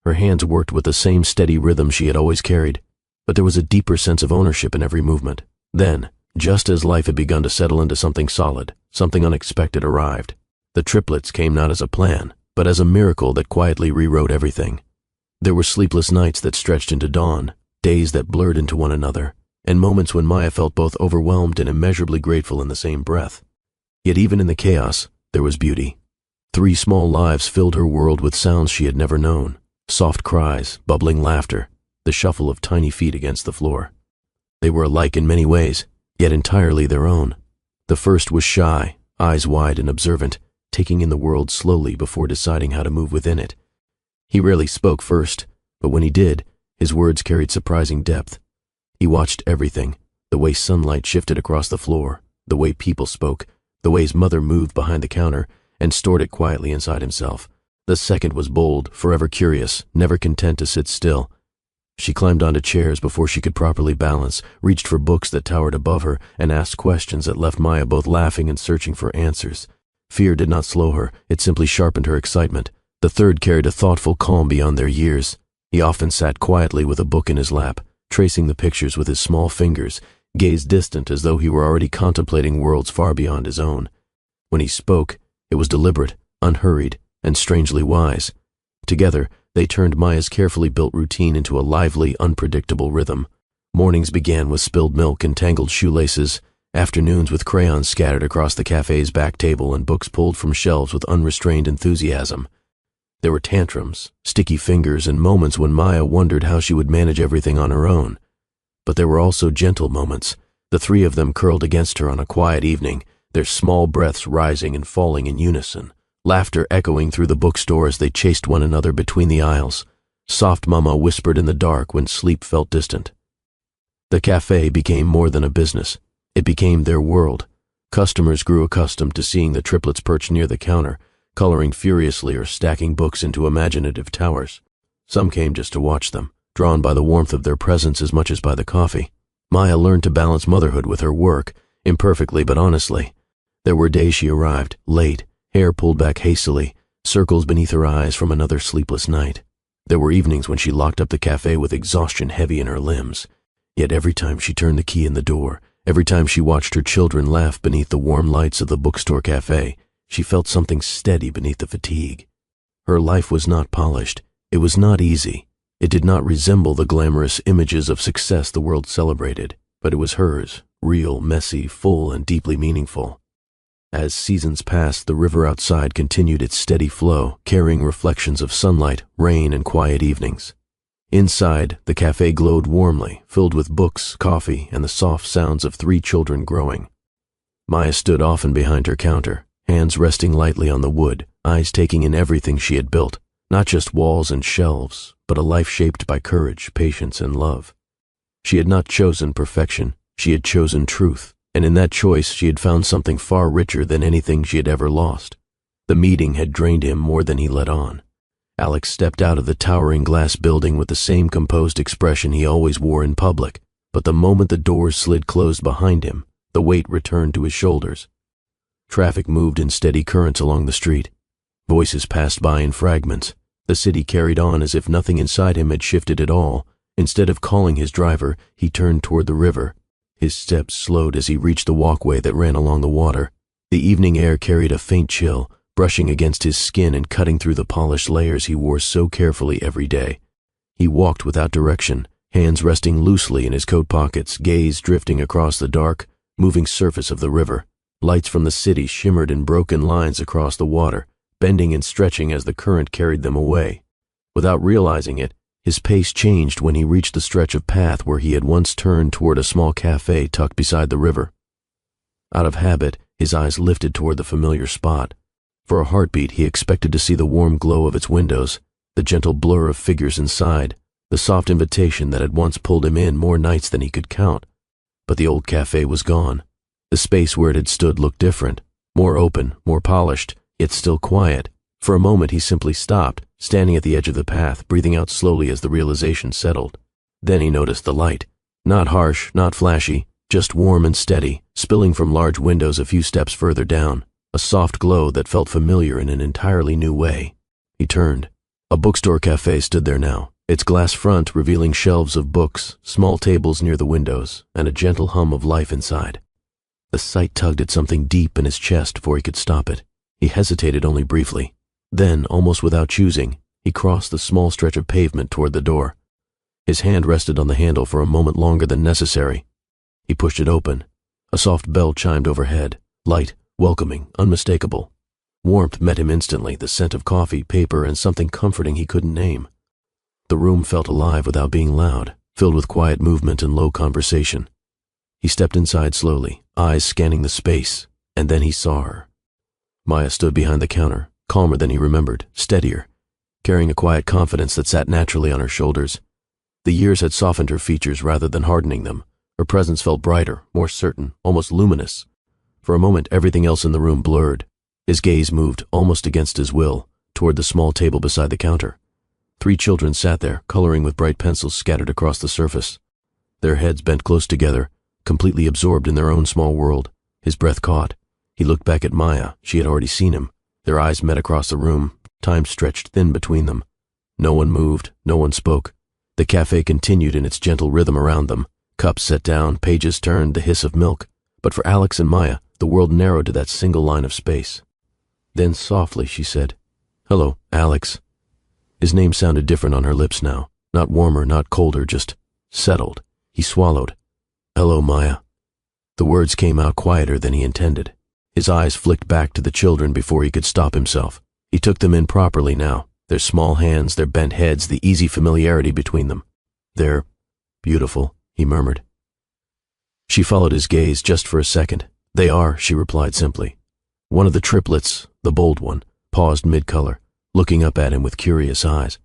Her hands worked with the same steady rhythm she had always carried, but there was a deeper sense of ownership in every movement. Then, just as life had begun to settle into something solid, something unexpected arrived. The triplets came not as a plan, but as a miracle that quietly rewrote everything. There were sleepless nights that stretched into dawn, days that blurred into one another, and moments when Maya felt both overwhelmed and immeasurably grateful in the same breath. Yet even in the chaos, there was beauty. 3 small lives filled her world with sounds she had never known, soft cries, bubbling laughter, the shuffle of tiny feet against the floor. They were alike in many ways, yet entirely their own. The first was shy, eyes wide and observant, taking in the world slowly before deciding how to move within it. He rarely spoke first, but when he did, his words carried surprising depth. He watched everything, the way sunlight shifted across the floor, the way people spoke, the way his mother moved behind the counter, and stored it quietly inside himself. The second was bold, forever curious, never content to sit still. She climbed onto chairs before she could properly balance, reached for books that towered above her, and asked questions that left Maya both laughing and searching for answers. Fear did not slow her, it simply sharpened her excitement. The third carried a thoughtful calm beyond their years. He often sat quietly with a book in his lap, tracing the pictures with his small fingers, gazed distant as though he were already contemplating worlds far beyond his own. When he spoke, it was deliberate, unhurried, and strangely wise. Together, they turned Maya's carefully built routine into a lively, unpredictable rhythm. Mornings began with spilled milk and tangled shoelaces, afternoons with crayons scattered across the cafe's back table and books pulled from shelves with unrestrained enthusiasm. There were tantrums, sticky fingers, and moments when Maya wondered how she would manage everything on her own. But there were also gentle moments, the 3 of them curled against her on a quiet evening, their small breaths rising and falling in unison, laughter echoing through the bookstore as they chased one another between the aisles. Soft mama whispered in the dark when sleep felt distant. The cafe became more than a business. It became their world. Customers grew accustomed to seeing the triplets perched near the counter, coloring furiously or stacking books into imaginative towers. Some came just to watch them, drawn by the warmth of their presence as much as by the coffee. Maya learned to balance motherhood with her work, imperfectly but honestly. There were days she arrived, late, hair pulled back hastily, circles beneath her eyes from another sleepless night. There were evenings when she locked up the cafe with exhaustion heavy in her limbs. Yet every time she turned the key in the door, every time she watched her children laugh beneath the warm lights of the bookstore cafe, she felt something steady beneath the fatigue. Her life was not polished. It was not easy. It did not resemble the glamorous images of success the world celebrated, but it was hers, real, messy, full, and deeply meaningful. As seasons passed, the river outside continued its steady flow, carrying reflections of sunlight, rain, and quiet evenings. Inside, the cafe glowed warmly, filled with books, coffee, and the soft sounds of 3 children growing. Maya stood often behind her counter, hands resting lightly on the wood, eyes taking in everything she had built, not just walls and shelves, but a life shaped by courage, patience, and love. She had not chosen perfection, she had chosen truth, and in that choice she had found something far richer than anything she had ever lost. The meeting had drained him more than he let on. Alex stepped out of the towering glass building with the same composed expression he always wore in public, but the moment the doors slid closed behind him, the weight returned to his shoulders. Traffic moved in steady currents along the street. Voices passed by in fragments. The city carried on as if nothing inside him had shifted at all. Instead of calling his driver, he turned toward the river. His steps slowed as he reached the walkway that ran along the water. The evening air carried a faint chill, brushing against his skin and cutting through the polished layers he wore so carefully every day. He walked without direction, hands resting loosely in his coat pockets, gaze drifting across the dark, moving surface of the river. Lights from the city shimmered in broken lines across the water, bending and stretching as the current carried them away. Without realizing it, his pace changed when he reached the stretch of path where he had once turned toward a small cafe tucked beside the river. Out of habit, his eyes lifted toward the familiar spot. For a heartbeat, he expected to see the warm glow of its windows, the gentle blur of figures inside, the soft invitation that had once pulled him in more nights than he could count. But the old cafe was gone. The space where it had stood looked different, more open, more polished, yet still quiet. For a moment he simply stopped, standing at the edge of the path, breathing out slowly as the realization settled. Then he noticed the light. Not harsh, not flashy, just warm and steady, spilling from large windows a few steps further down. A soft glow that felt familiar in an entirely new way. He turned. A bookstore cafe stood there now, its glass front revealing shelves of books, small tables near the windows, and a gentle hum of life inside. The sight tugged at something deep in his chest before he could stop it. He hesitated only briefly. Then, almost without choosing, he crossed the small stretch of pavement toward the door. His hand rested on the handle for a moment longer than necessary. He pushed it open. A soft bell chimed overhead, light, welcoming, unmistakable. Warmth met him instantly, the scent of coffee, paper, and something comforting he couldn't name. The room felt alive without being loud, filled with quiet movement and low conversation. He stepped inside slowly, eyes scanning the space, and then he saw her. Maya stood behind the counter, calmer than he remembered, steadier, carrying a quiet confidence that sat naturally on her shoulders. The years had softened her features rather than hardening them. Her presence felt brighter, more certain, almost luminous. For a moment, everything else in the room blurred. His gaze moved, almost against his will, toward the small table beside the counter. 3 children sat there, coloring with bright pencils scattered across the surface. Their heads bent close together, completely absorbed in their own small world. His breath caught. He looked back at Maya. She had already seen him. Their eyes met across the room. Time stretched thin between them. No one moved. No one spoke. The cafe continued in its gentle rhythm around them. Cups set down, pages turned, the hiss of milk. But for Alex and Maya, the world narrowed to that single line of space. Then softly she said, "Hello, Alex." His name sounded different on her lips now. Not warmer, not colder, just settled. He swallowed. "Hello, Maya." The words came out quieter than he intended. His eyes flicked back to the children before he could stop himself. He took them in properly now, their small hands, their bent heads, the easy familiarity between them. "They're beautiful," he murmured. She followed his gaze just for a second. "They are," she replied simply. One of the triplets, the bold one, paused mid-color, looking up at him with curious eyes.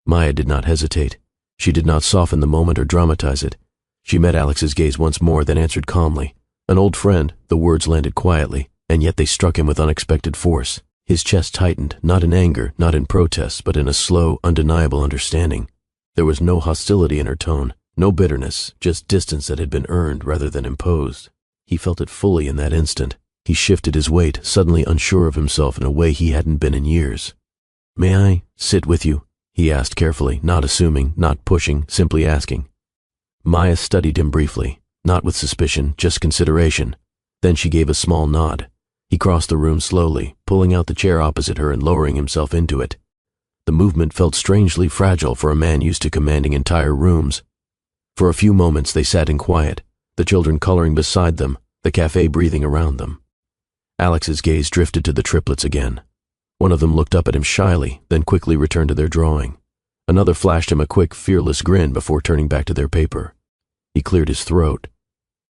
Maya did not hesitate. She did not soften the moment or dramatize it. She met Alex's gaze once more, then answered calmly. An old friend, the words landed quietly, and yet they struck him with unexpected force. His chest tightened, not in anger, not in protest, but in a slow, undeniable understanding. There was no hostility in her tone, no bitterness, just distance that had been earned rather than imposed. He felt it fully in that instant. He shifted his weight, suddenly unsure of himself in a way he hadn't been in years. "May I sit with you?" he asked carefully, not assuming, not pushing, simply asking. Maya studied him briefly, not with suspicion, just consideration. Then she gave a small nod. He crossed the room slowly, pulling out the chair opposite her and lowering himself into it. The movement felt strangely fragile for a man used to commanding entire rooms. For a few moments they sat in quiet, the children coloring beside them, the cafe breathing around them. Alex's gaze drifted to the triplets again. One of them looked up at him shyly, then quickly returned to their drawing. Another flashed him a quick, fearless grin before turning back to their paper. He cleared his throat.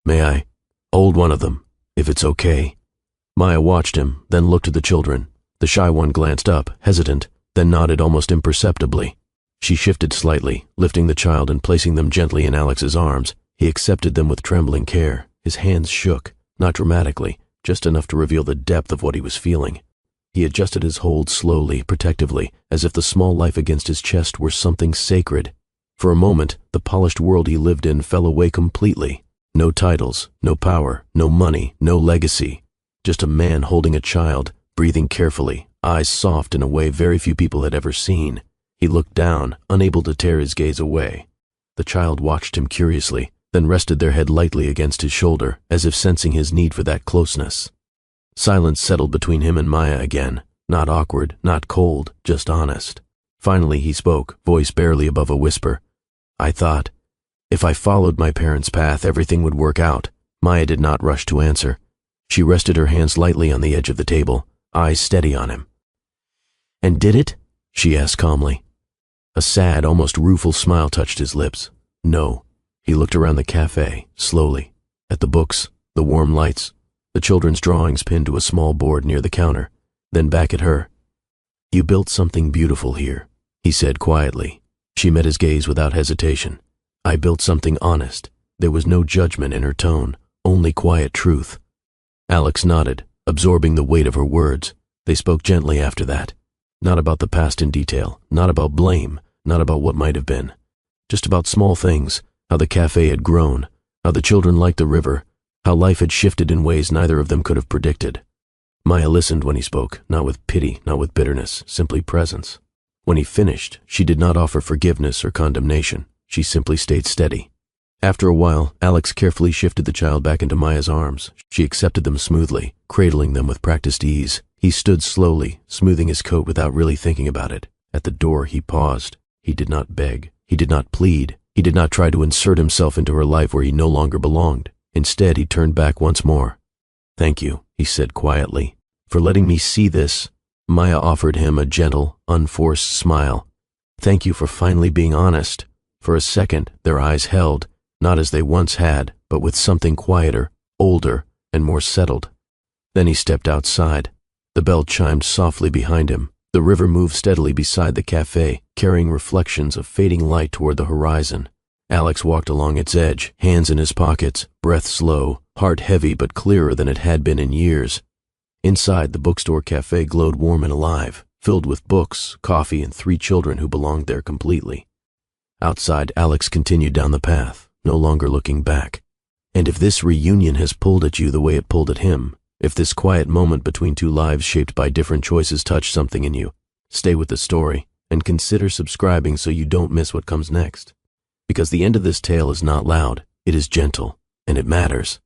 "May I hold one of them, if it's okay?" Maya watched him, then looked at the children. The shy one glanced up, hesitant, then nodded almost imperceptibly. She shifted slightly, lifting the child and placing them gently in Alex's arms. He accepted them with trembling care. His hands shook, not dramatically, just enough to reveal the depth of what he was feeling. He adjusted his hold slowly, protectively, as if the small life against his chest were something sacred. For a moment, the polished world he lived in fell away completely. No titles, no power, no money, no legacy. Just a man holding a child, breathing carefully, eyes soft in a way very few people had ever seen. He looked down, unable to tear his gaze away. The child watched him curiously, then rested their head lightly against his shoulder, as if sensing his need for that closeness. Silence settled between him and Maya again, not awkward, not cold, just honest. Finally he spoke, voice barely above a whisper. "I thought, if I followed my parents' path, everything would work out." Maya did not rush to answer. She rested her hands lightly on the edge of the table, eyes steady on him. "And did it?" she asked calmly. A sad, almost rueful smile touched his lips. "No." He looked around the cafe, slowly, at the books, the warm lights, the children's drawings pinned to a small board near the counter, then back at her. "You built something beautiful here," he said quietly. She met his gaze without hesitation. "I built something honest." There was no judgment in her tone, only quiet truth. Alex nodded, absorbing the weight of her words. They spoke gently after that. Not about the past in detail, not about blame, not about what might have been. Just about small things, how the cafe had grown, how the children liked the river, how life had shifted in ways neither of them could have predicted. Maya listened when he spoke, not with pity, not with bitterness, simply presence. When he finished, she did not offer forgiveness or condemnation. She simply stayed steady. After a while, Alex carefully shifted the child back into Maya's arms. She accepted them smoothly, cradling them with practiced ease. He stood slowly, smoothing his coat without really thinking about it. At the door, he paused. He did not beg. He did not plead. He did not try to insert himself into her life where he no longer belonged. Instead, he turned back once more. "Thank you," he said quietly, "for letting me see this." Maya offered him a gentle, unforced smile. "Thank you for finally being honest." For a second, their eyes held, not as they once had, but with something quieter, older, and more settled. Then he stepped outside. The bell chimed softly behind him. The river moved steadily beside the cafe, carrying reflections of fading light toward the horizon. Alex walked along its edge, hands in his pockets, breath slow, heart heavy but clearer than it had been in years. Inside, the bookstore cafe glowed warm and alive, filled with books, coffee, and 3 children who belonged there completely. Outside, Alex continued down the path, no longer looking back. And if this reunion has pulled at you the way it pulled at him, if this quiet moment between 2 lives shaped by different choices touched something in you, stay with the story and consider subscribing so you don't miss what comes next. Because the end of this tale is not loud, it is gentle, and it matters.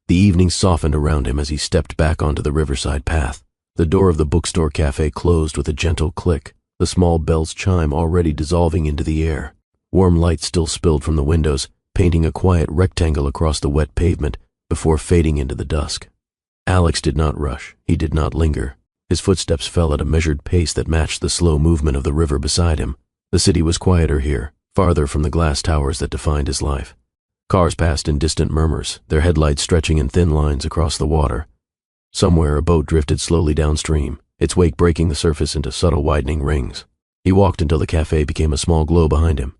The evening softened around him as he stepped back onto the riverside path. The door of the bookstore cafe closed with a gentle click, the small bell's chime already dissolving into the air. Warm light still spilled from the windows, painting a quiet rectangle across the wet pavement before fading into the dusk. Alex did not rush. He did not linger. His footsteps fell at a measured pace that matched the slow movement of the river beside him. The city was quieter here, farther from the glass towers that defined his life. Cars passed in distant murmurs, their headlights stretching in thin lines across the water. Somewhere a boat drifted slowly downstream, its wake breaking the surface into subtle widening rings. He walked until the cafe became a small glow behind him.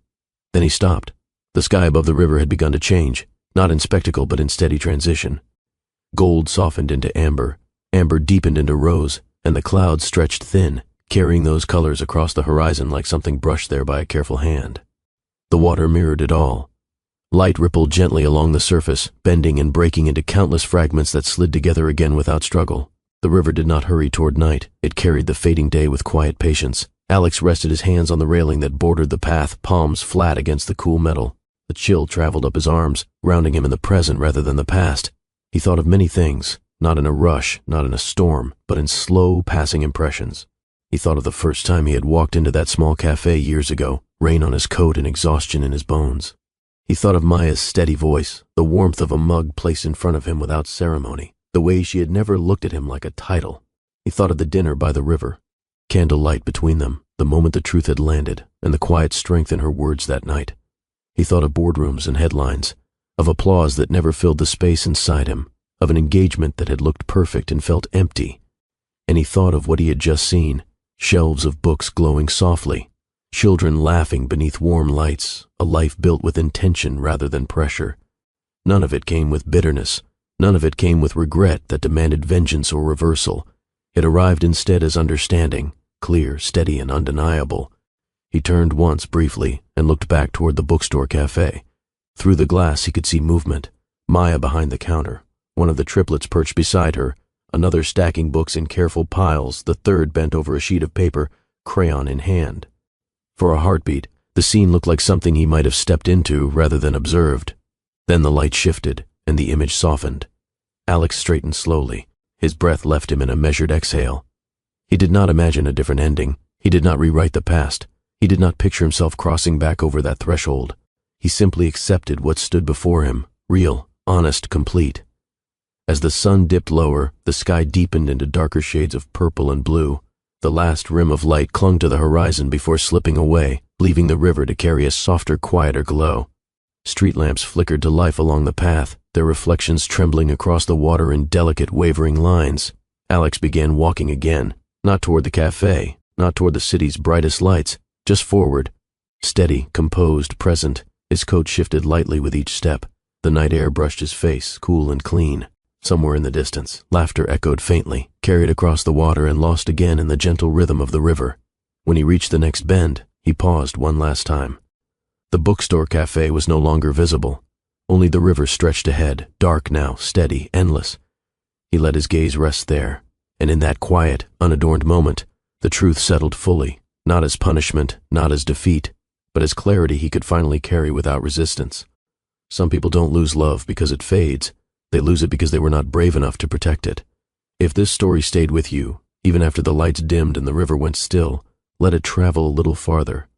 Then he stopped. The sky above the river had begun to change, not in spectacle but in steady transition. Gold softened into amber, amber deepened into rose, and the clouds stretched thin, carrying those colors across the horizon like something brushed there by a careful hand. The water mirrored it all. Light rippled gently along the surface, bending and breaking into countless fragments that slid together again without struggle. The river did not hurry toward night. It carried the fading day with quiet patience. Alex rested his hands on the railing that bordered the path, palms flat against the cool metal. The chill traveled up his arms, grounding him in the present rather than the past. He thought of many things, not in a rush, not in a storm, but in slow, passing impressions. He thought of the first time he had walked into that small cafe years ago, rain on his coat and exhaustion in his bones. He thought of Maya's steady voice, the warmth of a mug placed in front of him without ceremony, the way she had never looked at him like a title. He thought of the dinner by the river, candlelight between them, the moment the truth had landed, and the quiet strength in her words that night. He thought of boardrooms and headlines, of applause that never filled the space inside him, of an engagement that had looked perfect and felt empty. And he thought of what he had just seen, shelves of books glowing softly, children laughing beneath warm lights, a life built with intention rather than pressure. None of it came with bitterness. None of it came with regret that demanded vengeance or reversal. It arrived instead as understanding, clear, steady, and undeniable. He turned once briefly and looked back toward the bookstore cafe. Through the glass he could see movement. Maya behind the counter, one of the triplets perched beside her, another stacking books in careful piles, the third bent over a sheet of paper, crayon in hand. For a heartbeat, the scene looked like something he might have stepped into rather than observed. Then the light shifted, and the image softened. Alex straightened slowly. His breath left him in a measured exhale. He did not imagine a different ending. He did not rewrite the past. He did not picture himself crossing back over that threshold. He simply accepted what stood before him, real, honest, complete. As the sun dipped lower, the sky deepened into darker shades of purple and blue. The last rim of light clung to the horizon before slipping away, leaving the river to carry a softer, quieter glow. Street lamps flickered to life along the path, their reflections trembling across the water in delicate, wavering lines. Alex began walking again, not toward the cafe, not toward the city's brightest lights, just forward. Steady, composed, present, his coat shifted lightly with each step. The night air brushed his face, cool and clean. Somewhere in the distance, laughter echoed faintly, carried across the water and lost again in the gentle rhythm of the river. When he reached the next bend, he paused one last time. The bookstore cafe was no longer visible. Only the river stretched ahead, dark now, steady, endless. He let his gaze rest there, and in that quiet, unadorned moment, the truth settled fully, not as punishment, not as defeat, but as clarity he could finally carry without resistance. Some people don't lose love because it fades. They lose it because they were not brave enough to protect it. If this story stayed with you, even after the lights dimmed and the river went still, let it travel a little farther.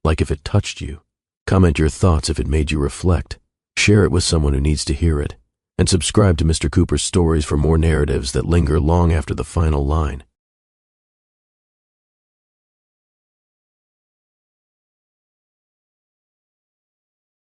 Like if it touched you. Comment your thoughts if it made you reflect. Share it with someone who needs to hear it. And subscribe to Mr. Cooper's stories for more narratives that linger long after the final line.